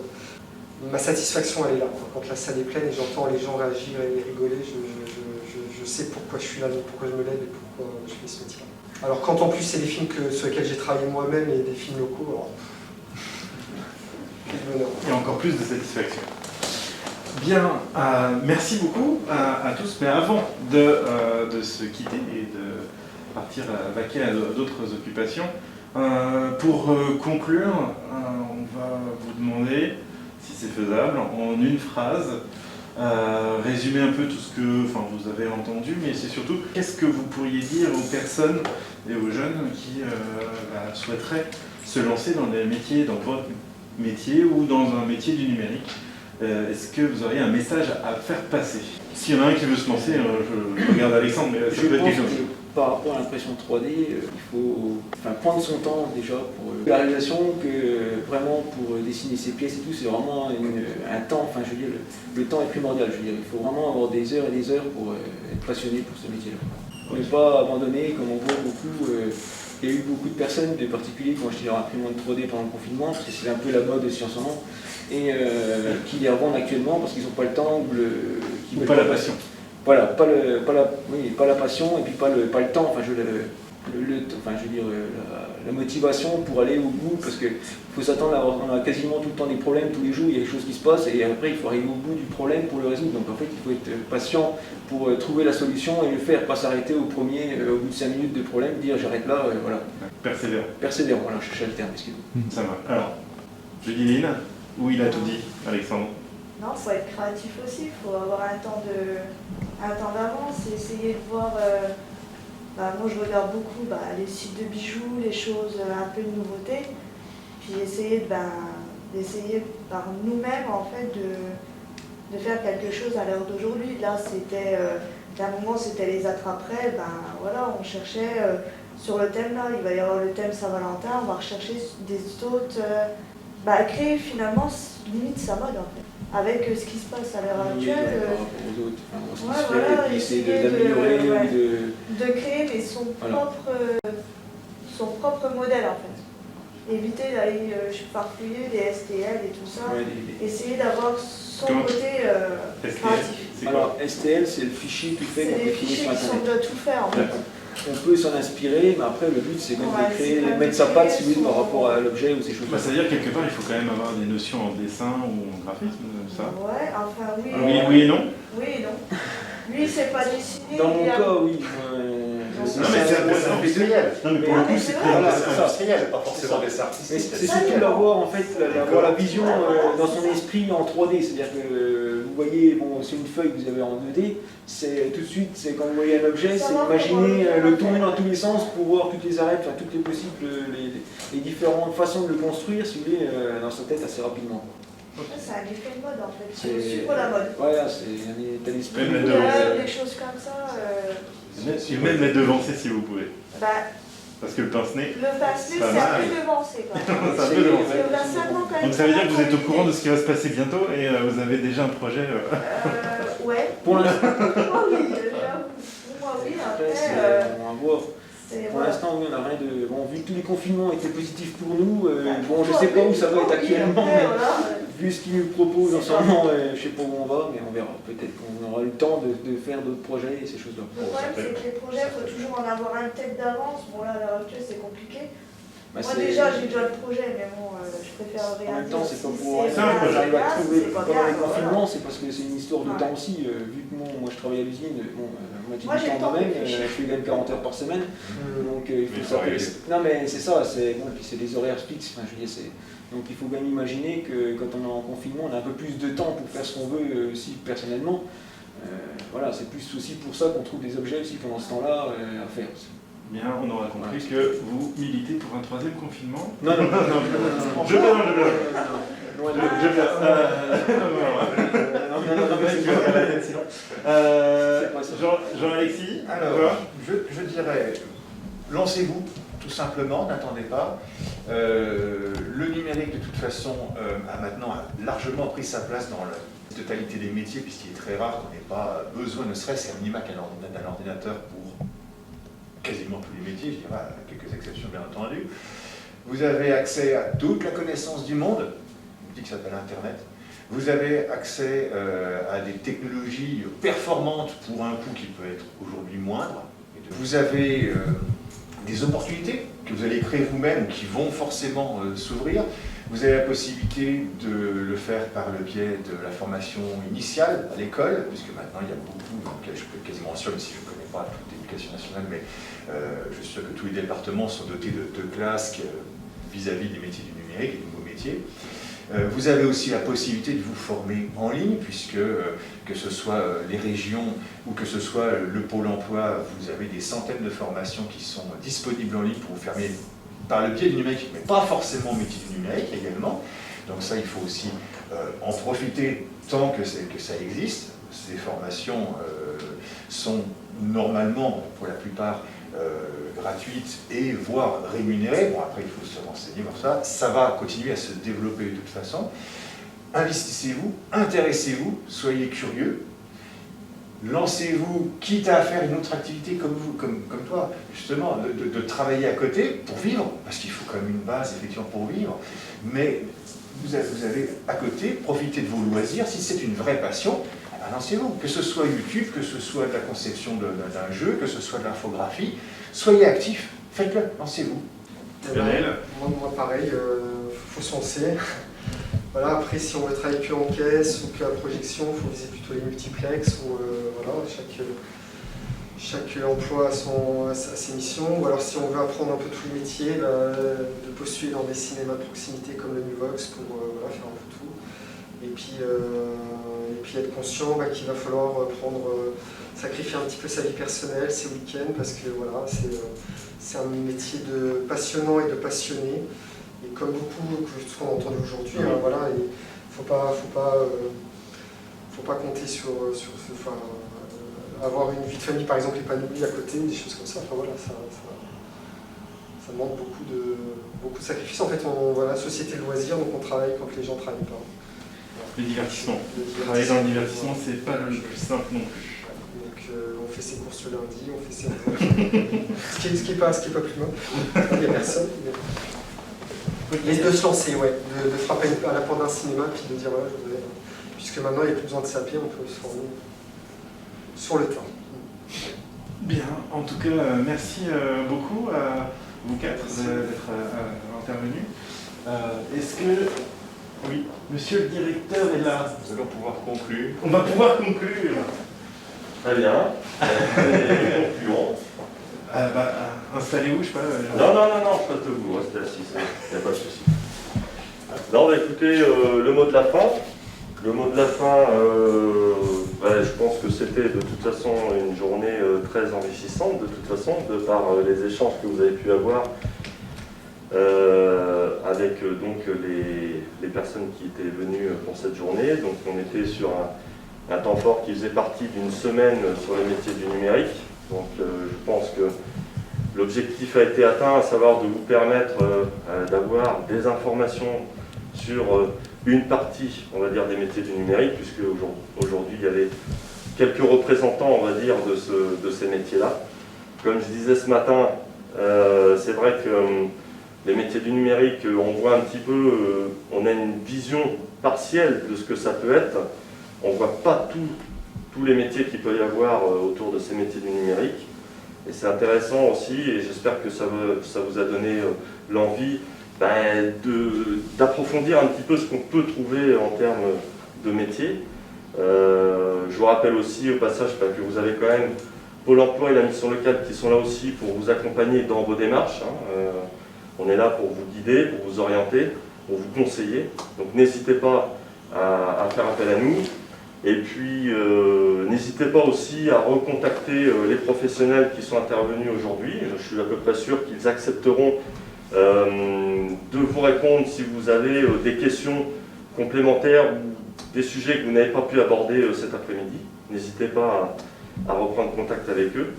Ma satisfaction elle est là, quoi. Quand la salle est pleine et j'entends les gens réagir et rigoler, je sais pourquoi je suis là, pourquoi je me lève et pourquoi je fais ce métier. Alors quand en plus c'est des films sur lesquels j'ai travaillé moi-même et des films locaux, alors... Et encore plus de satisfaction. Bien, merci beaucoup à tous, mais avant de se quitter et de partir vaquer à d'autres occupations, pour conclure, on va vous demander, si c'est faisable, en une phrase, résumer un peu tout ce que vous avez entendu, mais c'est surtout qu'est-ce que vous pourriez dire aux personnes et aux jeunes qui souhaiteraient se lancer dans des métiers, dans votre métier ou dans un métier du numérique. Est-ce que vous auriez un message à faire passer? S'il y en a un qui veut se lancer, je regarde Alexandre, mais ça peut être quelque chose. Par rapport à l'impression 3D, il faut prendre son temps déjà pour la réalisation, que vraiment pour dessiner ses pièces et tout, c'est vraiment un temps, le temps est primordial, il faut vraiment avoir des heures et des heures pour être passionné pour ce métier-là. Ne pas abandonner, comme on voit beaucoup, il y a eu beaucoup de personnes, des particuliers qui ont acheté leur imprimante 3D pendant le confinement, parce que c'est un peu la mode aussi en ce moment, et qui les revendent actuellement parce qu'ils n'ont pas le temps ou pas la passion. Voilà, pas la passion et puis pas le temps, la motivation pour aller au bout, parce qu'il faut s'attendre on a quasiment tout le temps des problèmes tous les jours, il y a des choses qui se passent et après il faut arriver au bout du problème pour le résoudre. Donc en fait il faut être patient pour trouver la solution et le faire, pas s'arrêter au bout de 5 minutes de problème, dire j'arrête là, voilà. Persévère, voilà, je cherchais le terme, excusez-moi. Ça va. Alors, Julie-Line, où il a tout dit, Alexandre? Non, il faut être créatif aussi, il faut avoir un temps d'avance et essayer de voir. Moi je regarde beaucoup les sites de bijoux, les choses, un peu de nouveauté, puis essayer par nous-mêmes en fait de faire quelque chose à l'heure d'aujourd'hui. Là d'un moment c'était les attrape-prêts, on cherchait sur le thème là, il va y avoir le thème Saint-Valentin, on va rechercher des autres, créer finalement limite sa mode en fait. Avec ce qui se passe à l'heure actuelle, essayer de créer son propre modèle en fait. Éviter d'aller farfouiller des STL et tout ça, essayer d'avoir son côté créatif. Alors STL c'est le fichier tout fait qu'on peut filer sur Internet. C'est tout faire en fait. On peut s'en inspirer, mais après le but c'est de créer, mettre sa patte si vous voulez par rapport à l'objet ou ces choses-là. C'est-à-dire quelque part il faut quand même avoir des notions en dessin ou en graphisme, ça? Ouais, enfin oui. Oui et non? Oui et non. Lui c'est pas dessiné. Dans mon cas, oui. Non mais c'est industriel. Non mais pour le coup c'est très industriel, pas forcément des artistes. C'est surtout d'avoir en fait la vision dans son esprit en 3D, c'est-à-dire que vous voyez, c'est une feuille que vous avez en 2D, c'est tout de suite, c'est quand vous voyez un objet, c'est imaginer le tourner dans tous les sens pour voir toutes les arêtes, toutes les possibles, les différentes façons de le construire, si vous voulez, dans sa tête assez rapidement. C'est un effet de mode en fait, c'est suivre la mode. Voilà, c'est un état d'esprit. Des choses comme ça. Même les devancer si vous pouvez. Parce que le pince-nez. Le pince-nez, c'est un peu devancé quand même. C'est un peu devancé. Donc ça veut dire que vous êtes au courant de ce qui va se passer bientôt et vous avez déjà un projet. Ouais. Pour l'instant. Moi oui, après. On va voir. Pour l'instant, oui, on n'a rien de. Bon, vu que tous les confinements étaient positifs pour nous, je ne sais pas où ça va être actuellement, mais vu ce qu'ils nous proposent en ce moment, je ne sais pas où on va, mais on verra. Peut-être qu'on aura le temps de faire d'autres projets et ces choses-là. Le problème, c'est que les projets, il faut toujours en avoir un tête d'avance. Bon, là, à l'heure actuelle, c'est compliqué. Moi, déjà, j'ai déjà le projet, mais bon, je préfère rien dire. En même temps, c'est pas pour rien. J'arrive à trouver pendant les confinements, c'est parce que c'est une histoire de temps aussi. Vu que moi, je travaille à l'usine, moitié du temps moi-même, je fais même 40 heures par semaine. Donc, il faut ça. Non, mais c'est ça, puis c'est des horaires fixes. Donc, il faut bien imaginer que quand on est en confinement, on a un peu plus de temps pour faire ce qu'on veut aussi personnellement. Voilà, c'est plus aussi pour ça qu'on trouve des objets aussi pendant ce temps-là à faire. Bien, on aura compris que vous militez pour un 3e confinement. Non. Je Jean-Alexis, alors, je dirais, lancez-vous, tout simplement, n'attendez pas. Le numérique, de toute façon, a maintenant largement pris sa place dans la totalité des métiers, puisqu'il est très rare qu'on n'ait pas besoin, ne serait-ce qu'un minimum d'un ordinateur pour quasiment tous les métiers, je dirais, à quelques exceptions bien entendu. Vous avez accès à toute la connaissance du monde, on dit que ça s'appelle Internet. Vous avez accès à des technologies performantes pour un coût qui peut être aujourd'hui moindre. Vous avez des opportunités que vous allez créer vous-même, qui vont forcément s'ouvrir. Vous avez la possibilité de le faire par le biais de la formation initiale à l'école, puisque maintenant il y a beaucoup, donc je peux quasiment sûr, même si je ne connais pas toute l'éducation nationale, mais je suis sûr que tous les départements sont dotés de classes vis-à-vis des métiers du numérique et des nouveaux métiers. Vous avez aussi la possibilité de vous former en ligne, puisque que ce soit les régions ou que ce soit le Pôle emploi, vous avez des centaines de formations qui sont disponibles en ligne pour vous former par le biais du numérique, mais pas forcément au métier du numérique également. Donc ça, il faut aussi en profiter tant que ça existe. Ces formations sont normalement, pour la plupart, gratuites et voire rémunérées. Bon, après, il faut se renseigner pour ça. Ça va continuer à se développer de toute façon. Investissez-vous, intéressez-vous, soyez curieux. Lancez-vous, quitte à faire une autre activité comme vous, comme toi, justement, de travailler à côté pour vivre, parce qu'il faut quand même une base, effectivement, pour vivre. Mais vous avez à côté, profitez de vos loisirs. Si c'est une vraie passion, lancez-vous, que ce soit YouTube, que ce soit de la conception d'un jeu, que ce soit de l'infographie, soyez actifs, faites-le, lancez-vous. Moi pareil, faut se lancer. Voilà, après si on veut travailler que en caisse ou que à projection, il faut viser plutôt les multiplex, où voilà, chaque emploi a ses missions. Ou alors si on veut apprendre un peu tous les métiers, de postuler dans des cinémas de proximité comme le Nuvox pour voilà, faire un peu tout. Et puis être conscient qu'il va falloir sacrifier un petit peu sa vie personnelle, ses week-ends, parce que voilà, c'est un métier de passionnant et de passionné. Et comme beaucoup de ce qu'on a entendu aujourd'hui, voilà, il ne faut pas compter sur avoir une vie de famille par exemple épanouie à côté, des choses comme ça. Enfin, voilà, ça demande beaucoup de sacrifices. En fait, voilà, société de loisirs, donc on travaille quand les gens ne travaillent pas. Le divertissement. Travailler dans le divertissement, c'est pas le plus simple non plus. Donc on fait ses courses le lundi, on fait ses... ce qui est pas plus mal. Il n'y a personne. Mais de se lancer, ouais, de frapper à la porte d'un cinéma, puis de dire voilà, puisque maintenant il n'y a plus besoin de saper, on peut se former sur le tas. Bien, en tout cas, merci beaucoup à vous quatre d'être intervenus. Est-ce que... Oui, monsieur le directeur est là. Nous allons pouvoir conclure. On va pouvoir conclure. Très bien. Concluons. Installez-vous, je sais pas. Non, je passe debout, restez assis, il n'y a pas de souci. Non, écoutez, le mot de la fin. Le mot de la fin, je pense que c'était de toute façon une journée très enrichissante, de toute façon, de par les échanges que vous avez pu avoir avec donc les personnes qui étaient venues pour cette journée. Donc on était sur un temps fort qui faisait partie d'une semaine sur les métiers du numérique. Donc je pense que l'objectif a été atteint, à savoir de vous permettre d'avoir des informations sur une partie, on va dire, des métiers du numérique, puisque aujourd'hui il y avait quelques représentants, on va dire, de ces métiers-là. Comme je disais ce matin, c'est vrai que les métiers du numérique, on voit un petit peu, on a une vision partielle de ce que ça peut être. On ne voit pas tous les métiers qu'il peut y avoir autour de ces métiers du numérique. Et c'est intéressant aussi, et j'espère que ça vous a donné l'envie d'approfondir un petit peu ce qu'on peut trouver en termes de métiers. Je vous rappelle aussi au passage que vous avez quand même Pôle emploi et la mission locale qui sont là aussi pour vous accompagner dans vos démarches. On est là pour vous guider, pour vous orienter, pour vous conseiller. Donc n'hésitez pas à faire appel à nous. Et puis n'hésitez pas aussi à recontacter les professionnels qui sont intervenus aujourd'hui. Je suis à peu près sûr qu'ils accepteront de vous répondre si vous avez des questions complémentaires ou des sujets que vous n'avez pas pu aborder cet après-midi. N'hésitez pas à reprendre contact avec eux.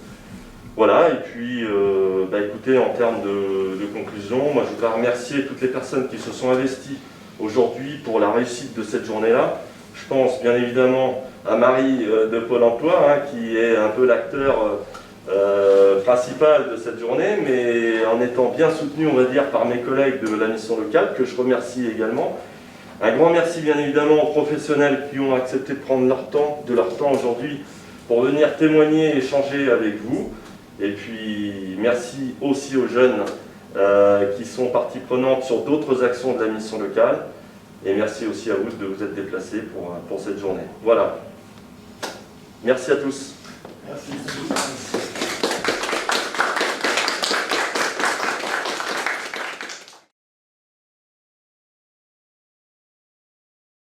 Voilà, et puis écoutez, en termes de conclusion, moi je voudrais remercier toutes les personnes qui se sont investies aujourd'hui pour la réussite de cette journée-là. Je pense bien évidemment à Marie de Pôle emploi, qui est un peu l'acteur principal de cette journée, mais en étant bien soutenu, on va dire, par mes collègues de la mission locale, que je remercie également. Un grand merci bien évidemment aux professionnels qui ont accepté de prendre de leur temps aujourd'hui pour venir témoigner et échanger avec vous. Et puis merci aussi aux jeunes qui sont partie prenante sur d'autres actions de la mission locale. Et merci aussi à vous de vous être déplacés pour cette journée. Voilà. Merci à tous. Merci.